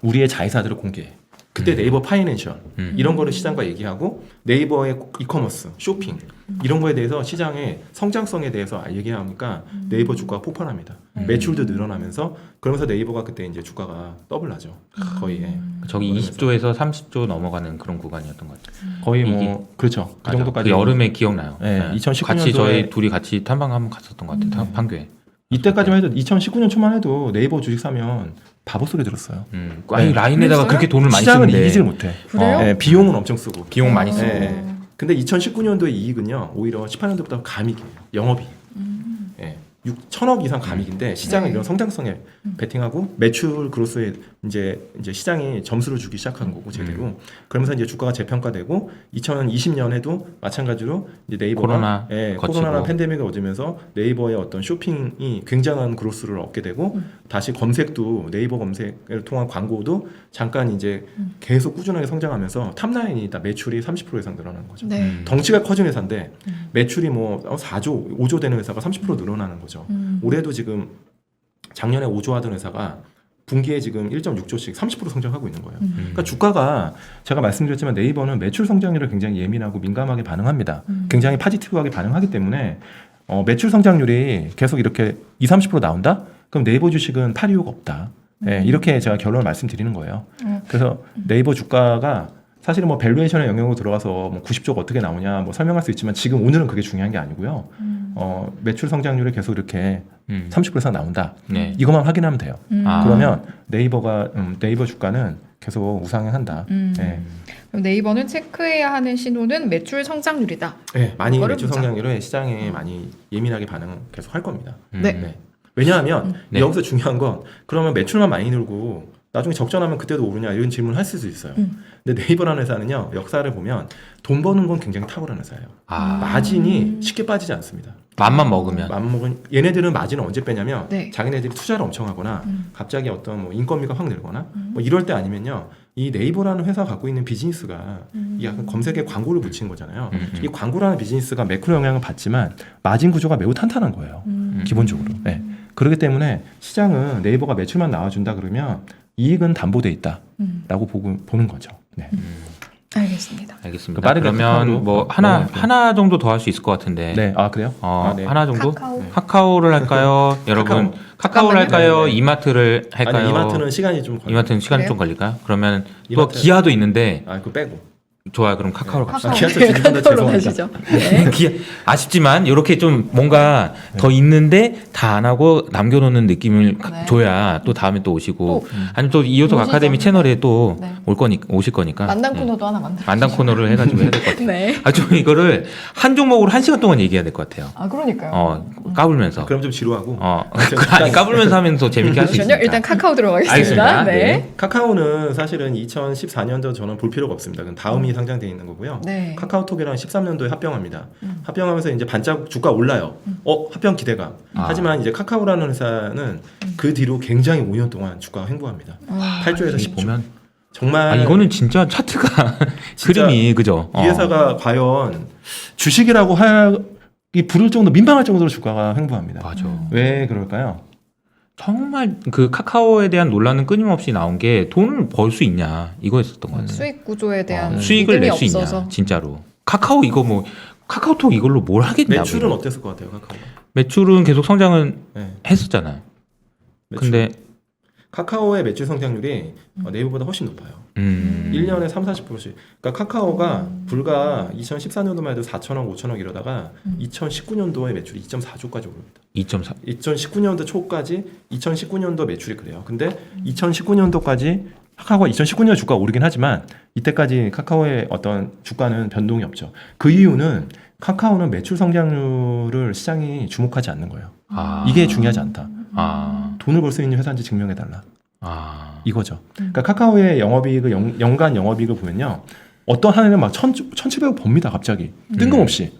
우리의 자회사들을 공개해. 그때 네이버 파이낸셜 이런 거를 시장과 얘기하고 네이버의 이커머스, 쇼핑 이런 거에 대해서 시장의 성장성에 대해서 얘기하니까 네이버 주가가 폭발합니다. 매출도 늘어나면서 그러면서 네이버가 그때 이제 주가가 더블나죠. 거의. 저기 20조에서 30조 넘어가는 그런 구간이었던 것 같아요. 거의 이게- 뭐 그렇죠. 그 맞아. 정도까지. 그 여름에 기억나요. 네, 2019 같이 년도에- 저희 둘이 같이 탐방 한번 갔었던 것 같아요. 판교에. 이때까지만 해도 2019년 초만 해도 네이버 주식 사면 바보 소리 들었어요. 아니 네. 라인에다가 그랬어요? 그렇게 돈을 많이 시장을 쓰는데 이기질 못해. 그래요? 네, 비용은 엄청 쓰고. 비용 많이 쓰고. 네. 근데 2019년도의 이익은요, 오히려 18년도부터 감익이에요. 영업이익. 예. 6천억 이상 감익인데 시장은 네. 이런 성장성에 베팅하고 매출 그로스에 이제 시장이 점수를 주기 시작한 거고 제대로. 그러면서 이제 주가가 재평가되고 2020년에도 마찬가지로 이제 네이버가 코로나나 팬데믹을 얻으면서 네이버의 어떤 쇼핑이 굉장한 그로스를 얻게 되고 다시 검색도 네이버 검색을 통한 광고도 잠깐 이제 계속 꾸준하게 성장하면서 탑라인이 매출이 30% 이상 늘어나는 거죠. 네. 덩치가 커진 회사인데 매출이 뭐 4조, 5조 되는 회사가 30% 늘어나는 거죠. 올해도 지금 작년에 5조 하던 회사가 분기에 지금 1.6조씩 30% 성장하고 있는 거예요. 그러니까 주가가 제가 말씀드렸지만 네이버는 매출 성장률을 굉장히 예민하고 민감하게 반응합니다. 굉장히 파지티브하게 반응하기 때문에 매출 성장률이 계속 이렇게 30% 나온다? 그럼 네이버 주식은 팔 이유가 없다. 이렇게 제가 결론을 말씀드리는 거예요. 그래서 네이버 주가가 사실은 뭐 밸류에이션의 영역으로 들어가서 뭐 90조가 어떻게 나오냐 뭐 설명할 수 있지만 지금 오늘은 그게 중요한 게 아니고요. 매출 성장률이 계속 이렇게 30% 이상 나온다. 네. 이것만 확인하면 돼요. 아. 그러면 네이버 주가는 계속 우상향한다. 네. 그럼 네이버는 체크해야 하는 신호는 매출 성장률이다. 네, 많이 그거를 매출 보자. 성장률에 시장에 많이 예민하게 반응 계속 할 겁니다. 네. 왜냐하면 네. 여기서 중요한 건 그러면 매출만 많이 늘고 나중에 적전하면 그때도 오르냐 이런 질문을 할 수도 있어요. 근데 네이버라는 회사는요 역사를 보면 돈 버는 건 굉장히 탁월한 회사예요. 마진이 쉽게 빠지지 않습니다. 맘만 먹으면. 맘먹은 얘네들은 마진을 언제 빼냐면 네. 자기네들이 투자를 엄청 하거나 갑자기 어떤 뭐 인건비가 확 늘거나 뭐 이럴 때 아니면요 이 네이버라는 회사가 갖고 있는 비즈니스가 이 약간 검색에 광고를 붙이는 거잖아요. 이 광고라는 비즈니스가 매크로 영향을 받지만 마진 구조가 매우 탄탄한 거예요. 기본적으로. 네. 그렇기 때문에 시장은 네이버가 매출만 나와준다 그러면 이익은 담보돼 있다라고 보는 거죠. 네. 알겠습니다. 알겠습니다. 빠르게 그러면 카카오로 뭐 하나 정도 더 할 수 있을 것 같은데. 네, 아 그래요? 네. 하나 정도? 카카오. 카카오를 할까요? 여러분 카카오를 할까요? 네, 네. 이마트를 할까요? 아니 이마트는 시간이 좀 걸려요. 이마트는 시간이 그래요? 좀 걸릴까요? 그러면 또 이마트- 기아도 있는데 그거 빼고. 좋아요. 그럼 카카오로 갑시다. 기아차 카카오 주주분들 카카오로 죄송합니다. 가시죠. 네. 기아 아쉽지만 이렇게 좀 뭔가 더 있는데 다 안 하고 남겨놓는 느낌을 네. 줘야 또 다음에 또 오시고 또 아니면 또 이호석 오시죠. 아카데미 채널에 또 네. 오실 거니까 만담 네. 코너도 하나 만들어. 만담 코너를 해가지고 해야 될 것 같아요. 네. 좀 이거를 한 종목으로 1시간 동안 얘기해야 될 것 같아요. 아 그러니까요. 까불면서. 그럼 좀 지루하고. 아니, 까불면서 하면서 재밌게 할 수 있으니까. 일단 카카오 들어가겠습니다. 알겠습니다. 네. 네. 카카오는 사실은 2014년도 저는 볼 필요가 없습니다. 그건 다음이 상장되어 있는 거고요. 네. 카카오톡이랑 13년도에 합병합니다. 합병하면서 이제 반짝 주가 올라요. 합병 기대감. 하지만 이제 카카오라는 회사는 그 뒤로 굉장히 5년 동안 주가가 횡보합니다. 8조에서 10조. 보면 정말 이거는 진짜 차트가 진짜 흐름이 그죠? 이 회사가 과연 주식이라고 하기 부를 정도 민망할 정도로 주가가 횡보합니다. 맞아. 왜 그럴까요? 정말 그 카카오에 대한 논란은 끊임없이 나온 게 돈을 벌 수 있냐 이거였었던 것 같아요. 수익 구조에 대한 수익을 믿음이 낼 수 없어서. 있냐 진짜로. 카카오 이거 뭐 카카오톡 이걸로 뭘 하겠냐고. 매출은 어땠을 것 같아요, 카카오? 매출은 계속 성장은 네. 했었잖아요. 매출. 근데 카카오의 매출 성장률이 네이버보다 훨씬 높아요. 1년에 30-40%씩. 그러니까 카카오가 불과 2014년도만 해도 4천억, 5천억 이러다가 2019년도에 매출이 2.4조까지 오릅니다. 2.4. 2019년도 초까지 2019년도 매출이 그래요. 근데 2019년도까지 카카오가 2019년 주가가 오르긴 하지만 이때까지 카카오의 어떤 주가는 변동이 없죠. 그 이유는 카카오는 매출 성장률을 시장이 주목하지 않는 거예요. 이게 중요하지 않다. 돈을 벌 수 있는 회사인지 증명해달라. 이거죠. 그러니까 카카오의 영업이익을 연간 영업이익을 보면요, 어떤 한 해는 막 1,700억 법니다. 갑자기 뜬금없이.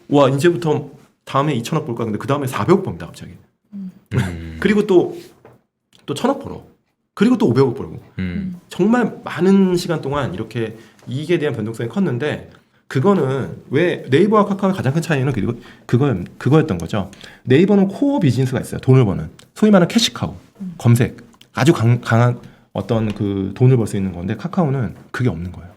와 이제부터 다음에 2천억 볼까? 근데 그 다음에 400억 법니다. 갑자기. 그리고 또 1,000억 벌어. 그리고 또 500억 벌고. 정말 많은 시간 동안 이렇게 이익에 대한 변동성이 컸는데, 그거는 왜 네이버와 카카오의 가장 큰 차이는 그거였던 거죠. 네이버는 코어 비즈니스가 있어요. 돈을 버는, 소위 말하는 캐시카우, 검색, 아주 강한 어떤 그 돈을 벌 수 있는 건데, 카카오는 그게 없는 거예요.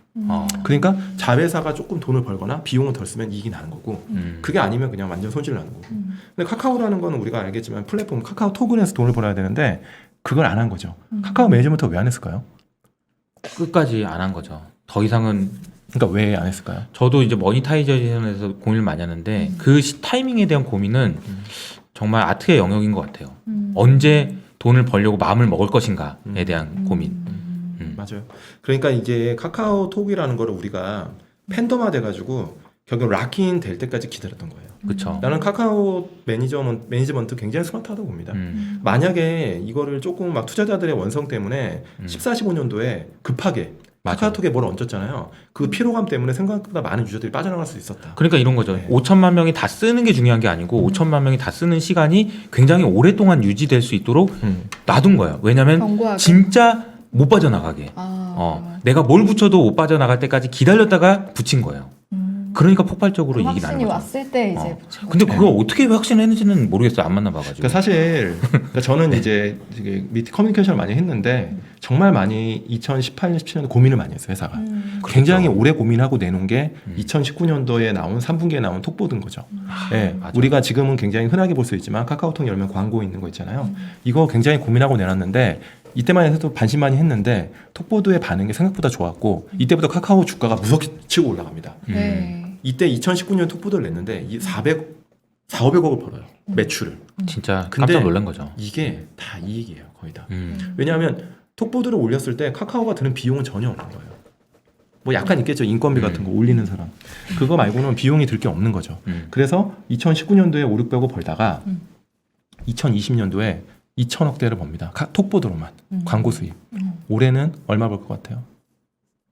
그러니까 자회사가 조금 돈을 벌거나 비용을 덜 쓰면 이익이 나는 거고, 그게 아니면 그냥 완전 손실 나는 거고. 근데 카카오라는 거는 우리가 알겠지만 플랫폼 카카오톡을 해서 돈을 벌어야 되는데 그걸 안 한 거죠. 카카오 매니지먼트 왜 안 했을까요? 끝까지 안 한 거죠. 더 이상은. 그러니까 왜 안 했을까요? 저도 이제 머니타이제이션에서 고민을 많이 하는데 그 타이밍에 대한 고민은 정말 아트의 영역인 것 같아요. 언제 돈을 벌려고 마음을 먹을 것인가에 대한 고민. 맞아요. 그러니까 이제 카카오톡이라는 거를 우리가 팬덤화 돼가지고 결국 락인 될 때까지 기다렸던 거예요. 그렇죠. 나는 카카오 매니지먼트 굉장히 스마트하다고 봅니다. 만약에 이거를 조금 막 투자자들의 원성 때문에 14, 15년도에 급하게 맞아. 카카오톡에 뭘 얹었잖아요. 그 피로감 때문에 생각보다 많은 유저들이 빠져나갈 수 있었다. 그러니까 이런 거죠. 네. 5천만 명이 다 쓰는 게 중요한 게 아니고 5천만 명이 다 쓰는 시간이 굉장히 오랫동안 유지될 수 있도록 놔둔 거예요. 왜냐하면 견고하게. 진짜 못 빠져나가게. 내가 뭘 붙여도 못 빠져나갈 때까지 기다렸다가 붙인 거예요. 그러니까 폭발적으로 그 이익이 나는 확신이 거죠. 왔을 때 이제 붙인 근데 거죠. 그걸 어떻게 확신했는지는 모르겠어요. 안 만나봐가지고. 그러니까 사실 저는 이제 밑에 커뮤니케이션을 많이 했는데 정말 많이 2018년, 17년 고민을 많이 했어요. 회사가. 굉장히 오래 고민하고 내놓은 게 2019년도에 나온 3분기에 나온 톡보드인 거죠. 네, 맞아. 우리가 지금은 굉장히 흔하게 볼 수 있지만 카카오톡 열면 광고 있는 거 있잖아요. 이거 굉장히 고민하고 내놨는데 이때만 해도 반신반의 했는데 톡보드의 반응이 생각보다 좋았고 이때부터 카카오 주가가 무섭게 치고 올라갑니다. 네. 이때 2019년 톡보드를 냈는데 400억을 벌어요. 매출을. 진짜 근데 깜짝 놀란 거죠. 이게 다 이익이에요. 거의 다. 왜냐하면 톡보드를 올렸을 때 카카오가 드는 비용은 전혀 없는 거예요. 뭐 약간 있겠죠. 인건비 같은 거 올리는 사람. 그거 말고는 비용이 들 게 없는 거죠. 그래서 2019년도에 5, 600억 벌다가 2020년도에 2천억대를 법니다. 톡보드로만. 광고 수입. 올해는 얼마 벌 것 같아요?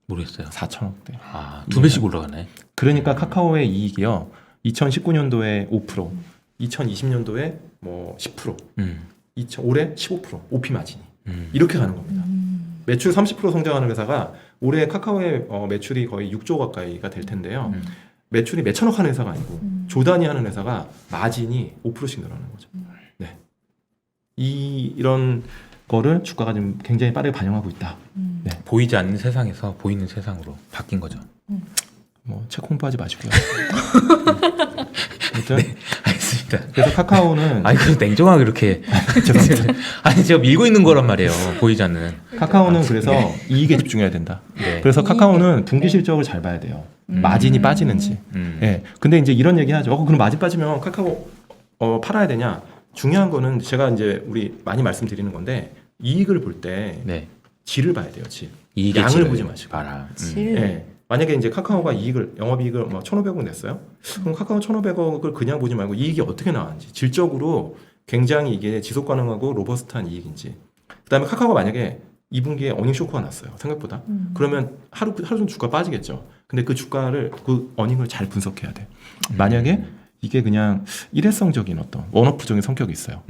모르겠어요. 4천억대. 아, 2배씩 올라가네. 그러니까 카카오의 이익이요. 2019년도에 5%, 2020년도에 뭐 10%, 올해 15%, OP 마진이 이렇게 가는 겁니다. 매출 30% 성장하는 회사가 올해 카카오의 매출이 거의 6조 가까이가 될 텐데요. 매출이 몇천억 하는 회사가 아니고 조단위 하는 회사가 마진이 5%씩 늘어나는 거죠. 네. 이런 거를 주가가 지금 굉장히 빠르게 반영하고 있다. 네. 보이지 않는 세상에서 보이는 세상으로 바뀐 거죠. 뭐 책 공부하지 마시고요. 아무튼 네, 알겠습니다. 그래서 카카오는 아니 그 냉정하게 이렇게 죄송합니다. 아니 제가 밀고 있는 거란 말이에요. 보이지 않는. 카카오는 그래서 이익에 집중해야 된다. 네. 그래서 카카오는 분기 실적을 잘 봐야 돼요. 마진이 빠지는지. 예. 근데 이제 이런 얘기 하죠. 그럼 마진 빠지면 카카오 팔아야 되냐? 중요한 거는 제가 이제 우리 많이 말씀드리는 건데 이익을 볼 때 네. 질을 봐야 돼요. 질. 이익의 양을 질을 보지 마시고. 봐라. 질. 예. 만약에 이제 카카오가 영업이익을 막 1,500억 냈어요. 그럼 카카오 1,500억을 그냥 보지 말고 이익이 어떻게 나왔는지, 질적으로 굉장히 이게 지속 가능하고 로버스트한 이익인지. 그다음에 카카오가 만약에 2분기에 어닝 쇼크가 났어요. 생각보다. 그러면 하루 좀 주가 빠지겠죠. 근데 그 주가를 그 어닝을 잘 분석해야 돼. 만약에 이게 그냥 일회성적인 어떤 원오프적인 성격이 있어요.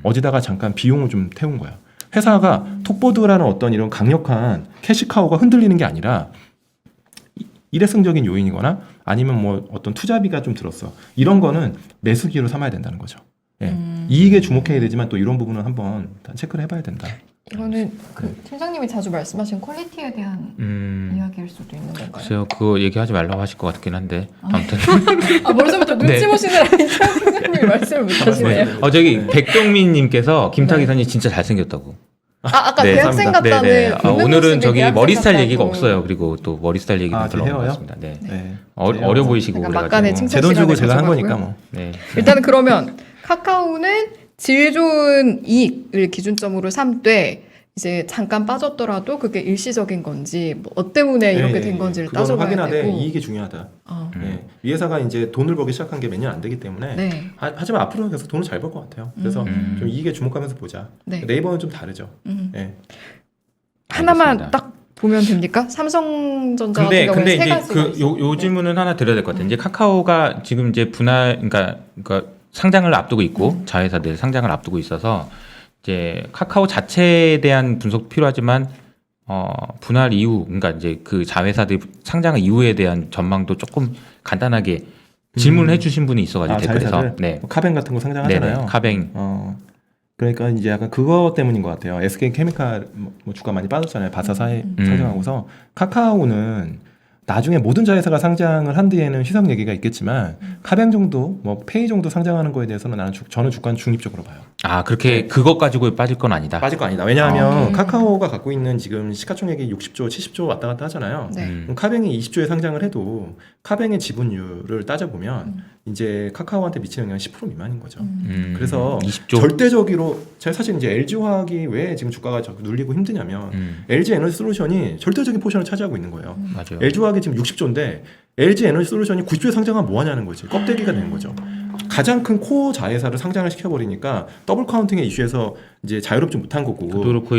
어디다가 잠깐 비용을 좀 태운 거야. 회사가 톡보드라는 어떤 이런 강력한 캐시카우가 흔들리는 게 아니라 일회성적인 요인이거나 아니면 뭐 어떤 투자비가 좀 들었어. 이런 거는 매수기로 삼아야 된다는 거죠. 예. 이익에 주목해야 되지만 또 이런 부분은 한번 체크를 해봐야 된다. 이거는 그 팀장님이 자주 말씀하신 퀄리티에 대한 이야기일 수도 있는 건가요? 글쎄요, 그거 얘기하지 말라고 하실 것 같긴 한데 아무튼. 벌써부터 눈치 보시느라 팀장님이 말씀을 못 하시네요. 네. 저기 백종민님께서 김탁 이사님 진짜 잘생겼다고. 아까 네, 대학생 감사합니다. 같다는 오늘은 저기 대학생 머리 스타일 같다고. 얘기가 없어요. 그리고 또 머리 스타일 얘기도 아, 별로 제 없는 것 헤어요? 같습니다. 네. 네. 어려 보이시고 약간 그래가지고. 막간의 칭찬 제 돈 주고 시간을 제가 한 가져봤고요. 거니까 뭐. 네. 일단은 그러면 카카오는 질 좋은 이익을 기준점으로 삼되 이제 잠깐 빠졌더라도 그게 일시적인 건지 뭐 때문에 이렇게 된 건지를 그건 따져봐야 확인하되 되고. 이익이 중요하다. 어. 이 회사가 이제 돈을 벌기 시작한 게 몇 년 안 되기 때문에 네. 하지만 앞으로는 계속 돈을 잘 벌 것 같아요. 그래서 좀 이익에 주목하면서 보자. 네. 네이버는 좀 다르죠. 예. 하나만 알겠습니다. 딱 보면 됩니까? 삼성전자 근데 같은 경우는 세 이제 가지가 요 있어요. 질문은 하나 드려야 될 것 같아요. 이제 카카오가 지금 이제 그러니까 상장을 앞두고 있고 자회사들 상장을 앞두고 있어서 이제 카카오 자체에 대한 분석도 필요하지만 분할 이후 그러니까 이제 그 자회사들 상장 이후에 대한 전망도 조금 간단하게 질문을 해주신 분이 있어가지고 댓글에서 자회사들? 네. 뭐 카뱅 같은 거 상장하잖아요. 네네, 카뱅. 그러니까 이제 약간 그거 때문인 것 같아요. SK 케미칼 뭐 주가 많이 빠졌잖아요. 바사 사에 상장하고서 카카오는 나중에 모든 자회사가 상장을 한 뒤에는 희석 얘기가 있겠지만 카뱅 정도, 뭐 페이 정도 상장하는 거에 대해서는 저는 주가는 중립적으로 봐요. 아 그렇게 그것 가지고 빠질 건 아니다. 빠질 거 아니다. 왜냐하면 카카오가 갖고 있는 지금 시가총액이 60조, 70조 왔다 갔다 하잖아요. 네. 그럼 카뱅이 20조에 상장을 해도 카뱅의 지분율을 따져보면 이제 카카오한테 미치는 영향이 10% 미만인 거죠. 그래서 20조. 절대적으로 제가 사실 이제 LG화학이 왜 지금 주가가 눌리고 힘드냐면 LG 에너지 솔루션이 절대적인 포션을 차지하고 있는 거예요. 맞아요. LG화학이 지금 60조인데 LG 에너지 솔루션이 90조에 상장하면 뭐 하냐는 거지. 껍데기가 되는 거죠. 가장 큰 코어 자회사를 상장을 시켜버리니까 더블 카운팅의 이슈에서 이제 자유롭지 못한 거고. 그렇고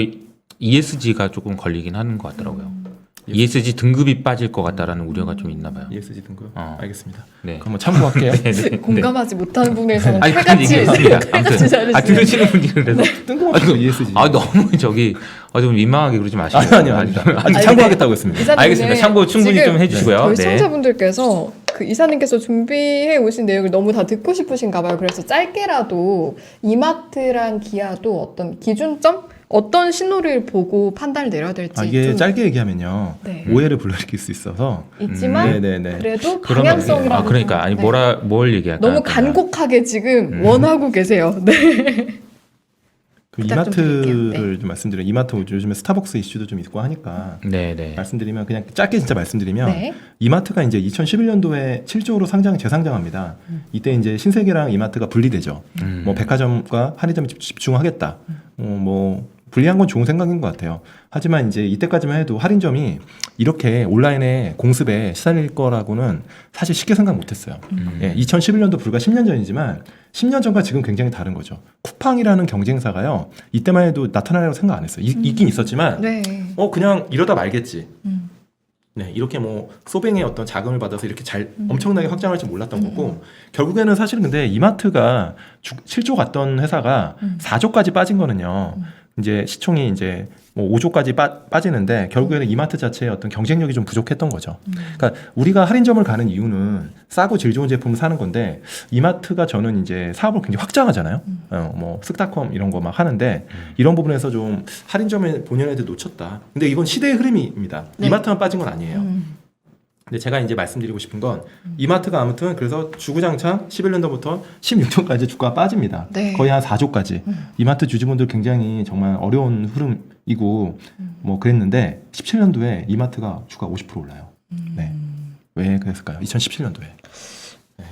ESG가 조금 걸리긴 하는 것 같더라고요. ESG 등급이 빠질 것 같다라는 우려가 좀 있나 봐요. ESG 등급. 알겠습니다. 네. 그럼 참고할게요. 공감하지 못하는 부분에서는 아니, 칼같이 얘기했습니다. 칼같이 잘해주세요. 들으시는 분들은 그래서 뜬금없이 ESG. 너무 좀 민망하게 그러지 마시고. 아니. 참고하겠다고 했습니다. 이사님은 알겠습니다. 참고 충분히 지금 좀 해주시고요. 저희 네. 시청자분들께서 그 이사님께서 준비해 오신 내용을 너무 다 듣고 싶으신가 봐요. 그래서 짧게라도 이마트랑 기아도 어떤 기준점? 어떤 신호를 보고 판단을 내려야 될지 이게 좀 짧게 얘기하면요. 네. 오해를 불러일으킬 수 있어서. 있지만 네네네. 그래도 그러면 방향성이라고 그러니까 아니 네. 뭘 얘기할까? 너무 간곡하게 지금 원하고 계세요. 네. 그 부탁 좀 드릴게요. 이마트를 좀 말씀드려요. 이마트 요즘에 스타벅스 이슈도 좀 있고 하니까 네네. 말씀드리면 그냥 짧게 진짜 말씀드리면 네. 이마트가 이제 2011년도에 7조로 재상장합니다. 이때 이제 신세계랑 이마트가 분리되죠. 뭐 백화점과 편의점에 집중하겠다. 뭐 분리한 건 좋은 생각인 것 같아요. 하지만 이제 이때까지만 해도 할인점이 이렇게 온라인의 공습에 시달릴 거라고는 사실 쉽게 생각 못했어요. 2011년도 불과 10년 전이지만 10년 전과 지금 굉장히 다른 거죠. 쿠팡이라는 경쟁사가요. 이때만 해도 나타나려고 생각 안 했어요. 있긴 있었지만 네. 그냥 이러다 말겠지. 네, 이렇게 뭐 소뱅의 어떤 자금을 받아서 이렇게 엄청나게 확장할 줄 몰랐던 거고 결국에는 사실은 근데 이마트가 7조 갔던 회사가 4조까지 빠진 거는요. 이제 시총이 이제 뭐 5조까지 빠지는데 결국에는 이마트 자체의 어떤 경쟁력이 좀 부족했던 거죠. 그러니까 우리가 할인점을 가는 이유는 싸고 질 좋은 제품을 사는 건데 이마트가 저는 이제 사업을 굉장히 확장하잖아요. 뭐 쓱닷컴 이런 거 막 하는데 이런 부분에서 좀 할인점의 본연에 대해 놓쳤다. 근데 이건 시대의 흐름입니다. 네. 이마트만 빠진 건 아니에요. 근데 제가 이제 말씀드리고 싶은 건 이마트가 아무튼 그래서 주구장창 11년도부터 16년까지 주가가 빠집니다. 네. 거의 한 4조까지. 이마트 주주분들 굉장히 정말 어려운 흐름이고 뭐 그랬는데 17년도에 이마트가 주가가 50% 올라요. 네. 왜 그랬을까요? 2017년도에.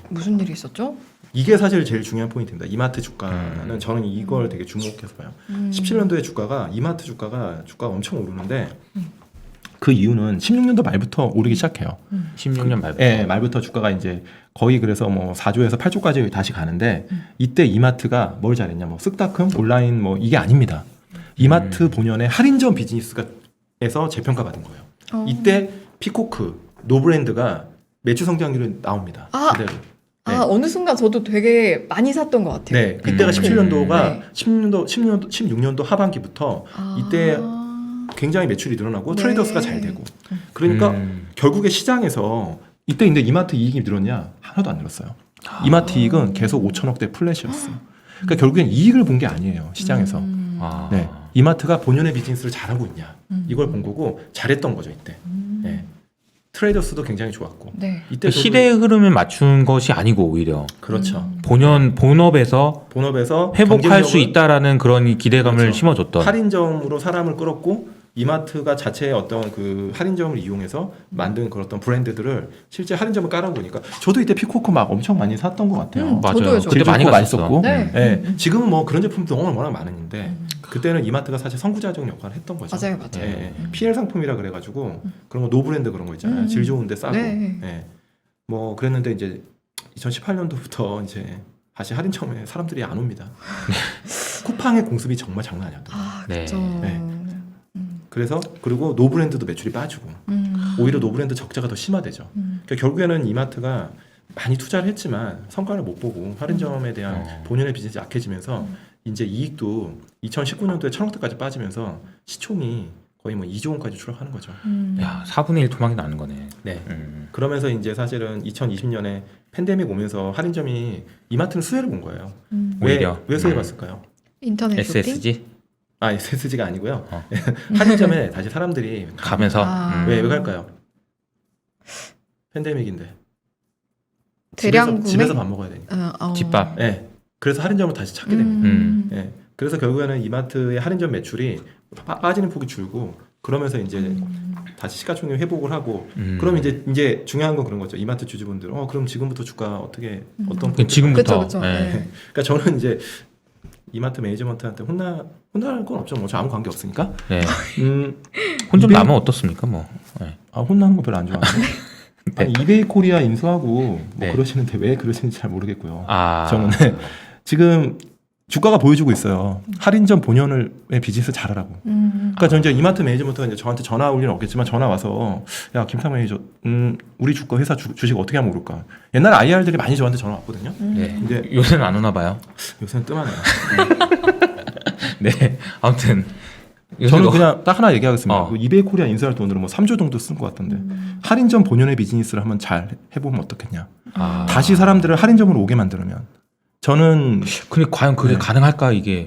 무슨 일이 있었죠? 이게 사실 제일 중요한 포인트입니다. 이마트 주가는 저는 이걸 되게 주목해서 봐요. 17년도에 이마트 주가가 엄청 오르는데 그 이유는 16년도 말부터 오르기 시작해요. 16년 말부터. 네, 말부터 주가가 이제 거의 그래서 뭐 4조에서 8조까지 다시 가는데 이때 이마트가 뭘 잘했냐, 뭐 쓱닷컴, 온라인 뭐 이게 아닙니다. 이마트 본연의 할인점 비즈니스에서 재평가 받은 거예요. 이때 피코크, 노브랜드가 매출 성장률이 나옵니다. 그대로. 네. 어느 순간 저도 되게 많이 샀던 것 같아요. 네, 그때가 17년도가 네. 16년도 하반기부터 이때 굉장히 매출이 늘어나고 네. 트레이더스가 잘 되고 그러니까 결국에 시장에서 이때 근데 이마트 이익이 늘었냐? 하나도 안 늘었어요. 이마트 이익은 계속 5천억대 플랫이었어요. 그러니까 결국엔 이익을 본 게 아니에요, 시장에서. 네, 이마트가 본연의 비즈니스를 잘하고 있냐 이걸 본 거고 잘했던 거죠 이때. 네. 트레이더스도 굉장히 좋았고. 네. 이때 시대의 흐름에 맞춘 것이 아니고 오히려 그렇죠. 본업에서 회복할 수 경쟁력을 있다라는 그런 기대감을 그렇죠. 심어줬던. 할인점으로 사람을 끌었고 이마트가 자체의 어떤 그 할인점을 이용해서 만든 그런 어떤 브랜드들을 실제 할인점을 깔아보니까 저도 이때 피코크 막 엄청 많이 샀던 것 같아요. 맞아요. 저도요. 그때 많이 많이 갔었어. 썼고. 네. 네. 지금은 뭐 그런 제품도 워낙 많은데 그때는 이마트가 사실 선구자적 역할을 했던 거죠. 맞아요. 예, PL 상품이라 그래가지고 그런 거 노브랜드 그런 거 있잖아요. 질 좋은데 싸고. 네. 예. 뭐 그랬는데 이제 2018년도부터 이제 다시 할인점에 사람들이 안 옵니다. 쿠팡의 공습이 정말 장난 아니었다. 네. 그렇죠. 네. 그래서 그리고 노브랜드도 매출이 빠지고 오히려 노브랜드 적자가 더 심화되죠. 그러니까 결국에는 이마트가 많이 투자를 했지만 성과를 못 보고 할인점에 대한 본연의 비즈니스 약해지면서 이제 이익도 2019년도에 1,000억대까지 빠지면서 시총이 거의 뭐 2조 원까지 추락하는 거죠. 야, 4분의 1 토막이 나는 거네. 네. 그러면서 이제 사실은 2020년에 팬데믹 오면서 할인점이 이마트는 수혜를 본 거예요. 오히려. 왜 수혜 봤을까요? 인터넷 쇼핑? SSG SSG가 아니고요. 할인점에 다시 사람들이 가면서 왜 갈까요? 팬데믹인데. 대량 집에서 구매? 밥 먹어야 되니까. 집밥. 네. 그래서 할인점을 다시 찾게 됩니다. 네. 그래서 결국에는 이마트의 할인점 매출이 빠지는 폭이 줄고 그러면서 이제 다시 시가총액 회복을 하고 그럼 이제 중요한 건 그런 거죠. 이마트 주주분들 그럼 지금부터 주가 어떤 지금부터. 그쵸. 네. 네. 그러니까 저는 이제 이마트 매니지먼트한테 혼날 건 없죠. 뭐 저 아무 관계 없으니까. 네. 혼 좀 200 나면 어떻습니까, 뭐. 네. 혼나는 거 별로 안 좋아하고. 아니 이베이 코리아 인수하고 뭐 네. 그러시는데 왜 그러시는지 잘 모르겠고요. 아, 저는 지금 주가가 보여주고 있어요. 할인점 본연의 비즈니스 잘하라고. 그러니까 저 이제 이마트 매니저부터 이제 저한테 전화 올 일은 없겠지만 전화 와서 야 김상 매니저, 우리 주가 회사 주식 어떻게 하면 오를까? 옛날에 IR들이 많이 저한테 전화 왔거든요. 네. 근데 요새는 안 오나 봐요. 요새는 뜸하네요. 네. 아무튼 저는 그냥 딱 하나 얘기하겠습니다. 어. 그 이베이 코리아 인수할 돈으로 뭐 3조 정도 쓴 것 같던데 할인점 본연의 비즈니스를 한번 잘 해보면 어떻겠냐. 아. 다시 사람들을 할인점으로 오게 만들면 저는 근데 과연 그게 네. 가능할까 이게?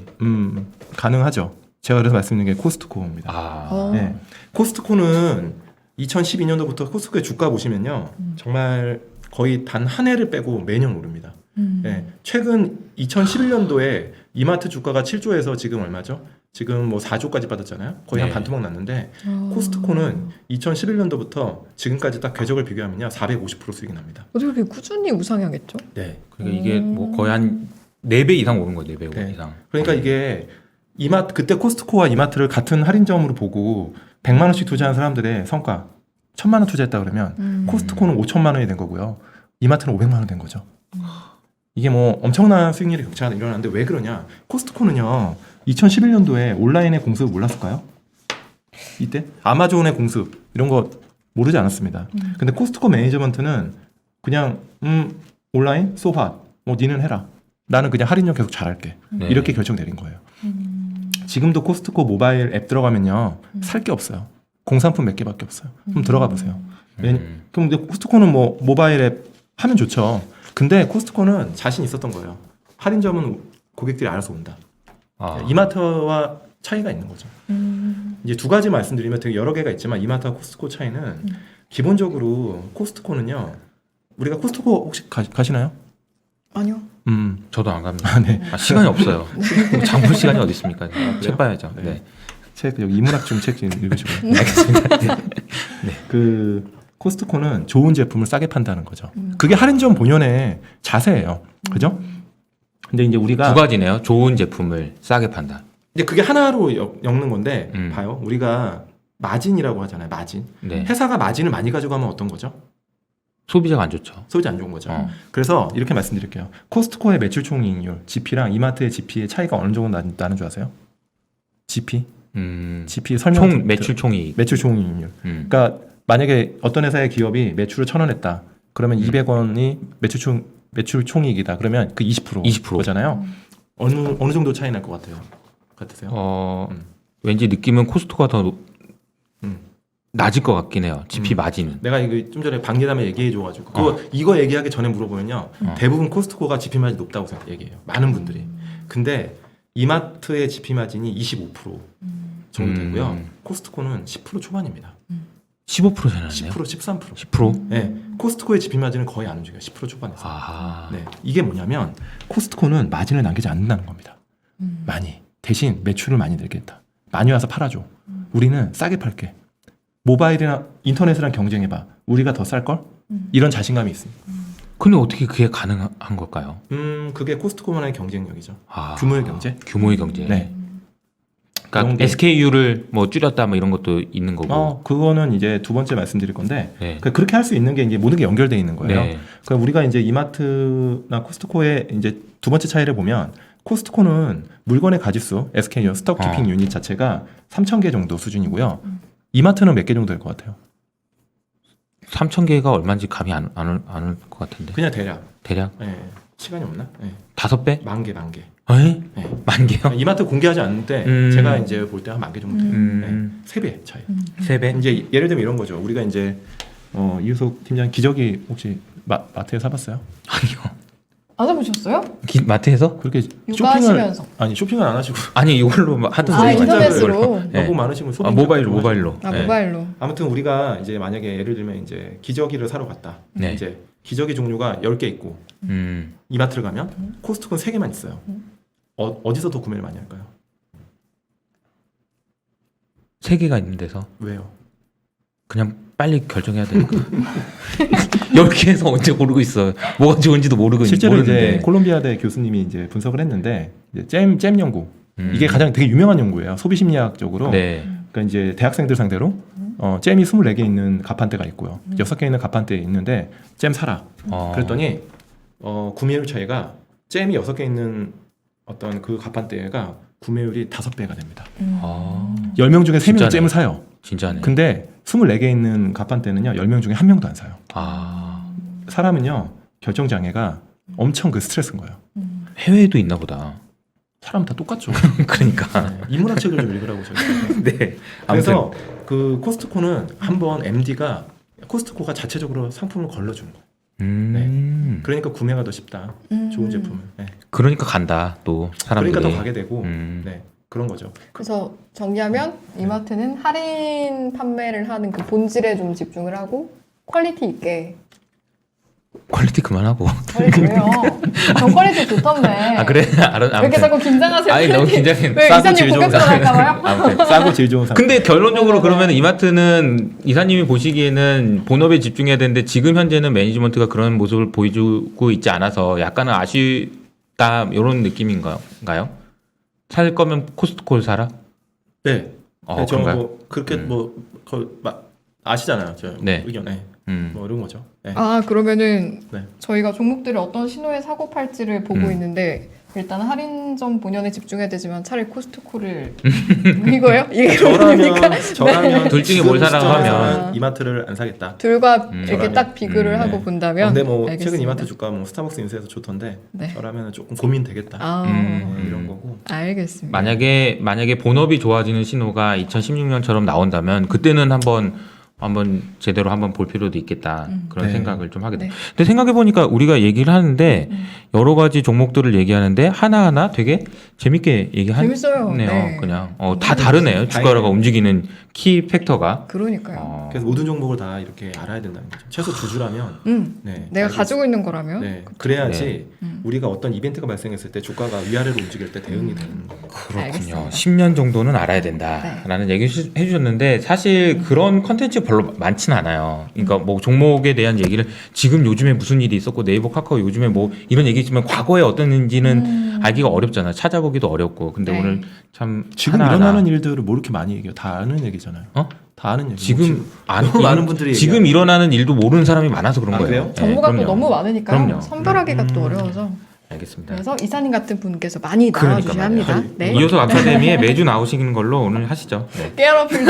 가능하죠. 제가 그래서 말씀드린 게 코스트코입니다. 아. 네. 코스트코는 2012년도부터 코스트코의 주가 보시면요. 정말 거의 단 한 해를 빼고 매년 오릅니다. 네. 최근 2011년도에 이마트 주가가 7조에서 지금 얼마죠? 지금 뭐 4조까지 빠졌잖아요. 거의 네. 한 반토막 났는데 코스트코는 2011년도부터 지금까지 딱 궤적을 비교하면요. 450% 수익이 납니다. 어떻게 그렇게 꾸준히 우상향했죠? 네. 그러니까 이게 뭐 거의 한 4배 이상 오른 거예요. 4배 네. 이상. 그러니까 이게 이마트 그때 코스트코와 이마트를 같은 할인점으로 보고 100만 원씩 투자한 사람들의 성과 1000만 원 투자했다 그러면 코스트코는 5천만 원이 된 거고요. 이마트는 500만 원 된 거죠. 이게 뭐 엄청난 수익률이 격차가 일어나는데 왜 그러냐? 코스트코는요. 2011년도에 온라인의 공습을 몰랐을까요? 이때 아마존의 공습 이런 거 모르지 않았습니다. 근데 코스트코 매니저먼트는 그냥 온라인 소화 뭐 니는 해라. 나는 그냥 할인율 계속 잘할게. 네. 이렇게 결정 내린 거예요. 지금도 코스트코 모바일 앱 들어가면요. 살 게 없어요. 공산품 몇 개밖에 없어요. 그럼 들어가 보세요. 그럼 근데 코스트코는 뭐 모바일 앱 하면 좋죠. 근데 코스트코는 자신 있었던 거예요. 할인점은 고객들이 알아서 온다. 아. 이마트와 차이가 있는 거죠. 이제 두 가지 말씀드리면 되게 여러 개가 있지만 이마트와 코스트코 차이는 기본적으로 코스트코는요. 우리가 코스트코 혹시 가시나요? 아니요. 저도 안 갑니다. 아, 네. 아, 시간이 없어요. 장볼 시간이 어디 있습니까? 그래요? 책 봐야죠. 네. 네. 책 여기 이문학 좀 책 읽으시고. 알겠습니다. 네. 그 코스트코는 좋은 제품을 싸게 판다는 거죠. 그게 할인점 본연의 자세예요. 그죠? 근데 이제 우리가 두 가지네요. 좋은 제품을 싸게 판다. 이제 그게 하나로 엮는 건데 봐요. 우리가 마진이라고 하잖아요. 마진. 네. 회사가 마진을 많이 가져가면 어떤 거죠? 소비자가 안 좋죠. 소비자 안 좋은 거죠. 어. 그래서 이렇게 말씀드릴게요. 코스트코의 매출 총이익률, GP랑 이마트의 GP의 차이가 어느 정도 나는 줄 아세요? GP? GP 설명 총 매출 총이익. 매출 총이익률. 그러니까 만약에 어떤 회사의 기업이 매출을 1,000원 했다. 그러면 200원이 매출 총이익이다. 그러면 그 20% 거잖아요. 어느 정도 차이 날 것 같으세요? 왠지 느낌은 코스트코가 더 낮을 것 같긴 해요. GP 마진은. 내가 이거 좀 전에 방예담에 얘기해줘가지고 이거 얘기하기 전에 물어보면요. 대부분 코스트코가 GP 마진 높다고 얘기해요. 많은 분들이. 근데 이마트의 GP 마진이 25% 정도 되고요. 코스트코는 10% 초반입니다. 15% 되나요? 10%, 13%. 10%? 네, 코스트코의 GP 마진은 거의 안 움직여요. 10% 초반에서. 아. 네, 이게 뭐냐면 코스트코는 마진을 남기지 않는다는 겁니다. 많이. 대신 매출을 많이 늘겠다. 많이 와서 팔아줘. 우리는 싸게 팔게. 모바일이나 인터넷이랑 경쟁해봐. 우리가 더 쌀걸? 이런 자신감이 있습니다. 근데 어떻게 그게 가능한 걸까요? 그게 코스트코만의 경쟁력이죠. 아. 규모의 경제? 규모의 경제. 네. 그러니까 그런 SKU를 뭐 줄였다 뭐 이런 것도 있는 거고. 그거는 이제 두 번째 말씀드릴 건데 네. 그렇게 할 수 있는 게 이제 모든 게 연결되어 있는 거예요. 네. 그러니까 우리가 이제 이마트나 코스트코의 이제 두 번째 차이를 보면 코스트코는 물건의 가짓수, SKU, 스톡 키핑 유닛 자체가 3,000개 정도 수준이고요. 이마트는 몇 개 정도 될 것 같아요? 3,000개가 얼마인지 감이 안 올 것 같은데. 그냥 대략. 대략 네. 시간이 없나? 네. 5배? 만 개. 에이? 네. 만 개요? 이마트 공개하지 않는데 제가 이제 볼 때 한 만 개 정도 돼요. 네. 3배 차이. 3배? 이제 예를 들면 이런 거죠. 우리가 이제 이우석 팀장 기저귀 혹시 마트에 사봤어요? 아니요. 안 해보셨어요? 마트에서? 그렇게 육아하시면서. 쇼핑을 안 하시고 아니 이걸로 하던 아, 소리가 인터넷으로. 네. 너무 많으시면 소비 모바일로. 아, 네. 모바일로. 아무튼 우리가 이제 만약에 예를 들면 이제 기저귀를 사러 갔다. 네. 이제 기저귀 종류가 10개 있고 이마트를 가면 코스트코는 3개만 있어요. 어디서 더 구매를 많이 할까요? 3개가 있는 데서 왜요? 그냥 빨리 결정해야 되니까. 10개에서 언제 고르고 있어. 뭐가 좋은지도 실제로 모르는데. 이제 콜롬비아대 교수님이 이제 분석을 했는데 이제 잼 연구 이게 음. 가장 되게 유명한 연구예요. 소비 심리학적으로. 네. 그러니까 이제 대학생들 상대로 잼이 24개 있는 가판대가 있고요. 6개 있는 가판대에 있는데 잼 사라. 그랬더니 구매율 차이가 잼이 6개 있는 어떤 그 가판대가 구매율이 5배가 됩니다. 10명 중에 3명이 진짜네. 잼을 사요. 진짜네. 근데 24개 있는 가판대는요. 10명 중에 1명도 안 사요. 사람은요. 결정장애가 엄청 그 스트레스인 거예요. 해외에도 있나 보다. 사람 다 똑같죠. 그러니까. 네, 인문학 책을 좀 읽으라고 제가. 네. 그래서 그 코스트코는 한번 MD가 코스트코가 자체적으로 상품을 걸러주는 거예요. 그러니까 구매가 더 쉽다. 좋은 제품을. 네. 그러니까 간다 또 사람들이. 그러니까 더 가게 되고 네, 그런 거죠. 그래서 정리하면 이마트는 할인 판매를 하는 그 본질에 좀 집중을 하고 퀄리티 있게. 퀄리티 그만하고. 퀄리티 왜요? 전 퀄리티 좋던데. 아 그래? 왜 이렇게 자꾸 긴장하세요? 아니 너무 퀄리티. 긴장해. 왜 싸고 이사님 질 좋은 고객 전화할까봐요? 아무튼. 싸고 질 좋은 상품. 근데 결론적으로 네. 그러면 이마트는 이사님이 보시기에는 본업에 집중해야 되는데 지금 현재는 매니지먼트가 그런 모습을 보여주고 있지 않아서 약간은 아쉽다 이런 느낌인가요? 살 거면 코스트코를 사라? 네. 네, 저 그런가요? 뭐 그렇게 아시잖아요, 저 네. 의견. 네. 뭐 이런 거죠. 네. 아 그러면은 네. 저희가 종목들을 어떤 신호에 사고 팔지를 보고 있는데 일단 할인점 본연에 집중해야 되지만 차라리 코스트코를 이거요? 이게 저라면 둘 중에 뭘 사라고 하면 이마트를 안 사겠다. 둘과 이렇게 저라면. 딱 비교를 하고 네. 본다면 근데 뭐 알겠습니다. 최근 이마트 주가 뭐 스타벅스 인수해서 좋던데 네. 저라면 조금 고민되겠다. 네, 이런 거고. 알겠습니다. 만약에 본업이 좋아지는 신호가 2016년처럼 나온다면 그때는 한번 제대로 한번 볼 필요도 있겠다 그런 네. 생각을 좀 하게 돼. 네. 근데 생각해 보니까 우리가 얘기를 하는데 여러 가지 종목들을 얘기하는데 하나하나 되게 재밌게 얘기하네요. 재밌어요. 네. 그냥 다 다르네요. 주가가 움직이는 키 팩터가. 그러니까요. 그래서 모든 종목을 다 이렇게 알아야 된다는 거죠. 최소 두 주라면. 네, 내가 알겠습니다. 가지고 있는 거라면 네, 그래야지 우리가 어떤 이벤트가 발생했을 때 주가가 위아래로 움직일 때 대응이 되는 거예요. 그렇군요. 알겠습니다. 10년 정도는 알아야 된다라는 얘기 해주셨는데 사실 그런 컨텐츠 별로 많지는 않아요. 그러니까 뭐 종목에 대한 얘기를 지금 요즘에 무슨 일이 있었고 네이버 카카오 요즘에 뭐 이런 얘기지만 과거에 어떤지는 알기가 어렵잖아요. 찾아보기도 어렵고. 근데 네. 오늘 참 지금 하나하나 일어나는 일들을 뭐 이렇게 많이 얘기해요. 다 아는 얘기잖아요. 다 아는 얘기. 지금 너무 많은 분들이 지금 일어나는 일도 모르는 사람이 많아서 그런 아, 거예요. 그래요? 정보가 또 그럼요. 너무 많으니까요. 그럼요. 선별하기가 또 어려워서. 알겠습니다. 그래서 이사님 같은 분께서 많이 나와주셔야 그러니까 합니다. 네. 이호석 아카데미에 매주 나오시는 걸로 오늘 하시죠. 네. 깨알어필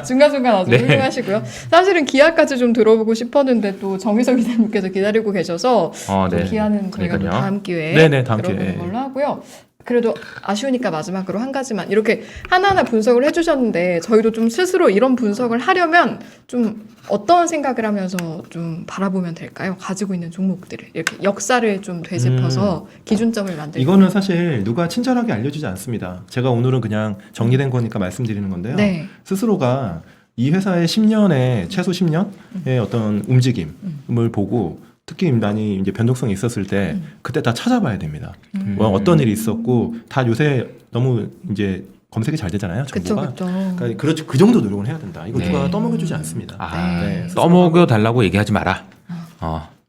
중간중간 아주 네. 훌륭하시고요. 사실은 기아까지 좀 들어보고 싶었는데 또 정희석 기자님께서 기다리고 계셔서 또 네. 기아는 저희가 또 그러니까요. 다음 기회에 네네, 다음 들어보는 기회에. 걸로 하고요. 그래도 아쉬우니까 마지막으로 한 가지만 이렇게 하나하나 분석을 해주셨는데 저희도 좀 스스로 이런 분석을 하려면 좀 어떤 생각을 하면서 좀 바라보면 될까요? 가지고 있는 종목들을 이렇게 역사를 좀 되짚어서 기준점을 만들고 이거는 사실 누가 친절하게 알려주지 않습니다. 제가 오늘은 그냥 정리된 거니까 말씀드리는 건데요. 네. 스스로가 이 회사의 10년의 최소 10년의 어떤 움직임을 보고 특히 많이 이제 변동성이 있었을 때 그때 다 찾아봐야 됩니다. 뭐 어떤 일이 있었고 다 요새 너무 이제 검색이 잘 되잖아요. 그쵸 정보가. 그쵸. 그러니까 그렇죠. 그 정도 노력을 해야 된다. 이거 네. 누가 떠먹여주지 않습니다. 네. 떠먹여 달라고 얘기하지 마라.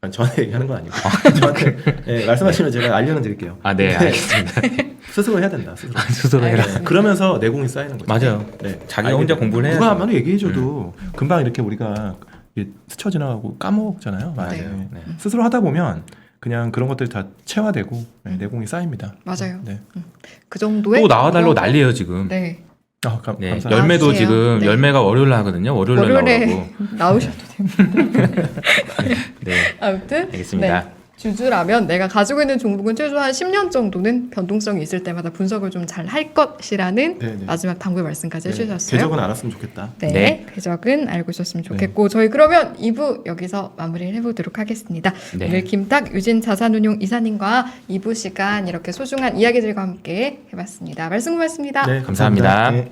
아니, 저한테 얘기하는 건 아니고 저한테 네, 말씀하시면 제가 알려는 드릴게요. 네, 근데 알겠습니다. 스스로 해야 된다. 스스로. 스스로 해라. 네, 그러면서 내공이 쌓이는 거죠. 맞아요. 네. 자기가 혼자 공부를 해야 누가 한번 얘기해줘도 금방 이렇게 우리가 스쳐 지나가고 까먹잖아요. 맞아요. 네. 스스로 하다 보면 그냥 그런 것들이 다 체화되고 내공이 쌓입니다. 맞아요. 네. 그 정도의 또 나와달라고 노력을- 난리예요 지금. 네. 네, 감사합니다. 열매도 나와주세요. 지금 네. 열매가 월요일날 하거든요. 월요일날 월요일에 나오라고. 나오셔도 됩니다. 네, 아무튼 알겠습니다. 네. 주주라면 내가 가지고 있는 종목은 최소한 10년 정도는 변동성이 있을 때마다 분석을 좀 잘 할 것이라는 네, 네. 마지막 당부의 말씀까지 네, 해주셨어요. 궤적은 알았으면 좋겠다. 네, 네. 궤적은 알고 있었으면 좋겠고 저희 그러면 2부 여기서 마무리를 해보도록 하겠습니다. 네. 오늘 김탁 유진 자산운용 이사님과 2부 시간 이렇게 소중한 이야기들과 함께 해봤습니다. 말씀 고맙습니다. 네, 감사합니다. 네.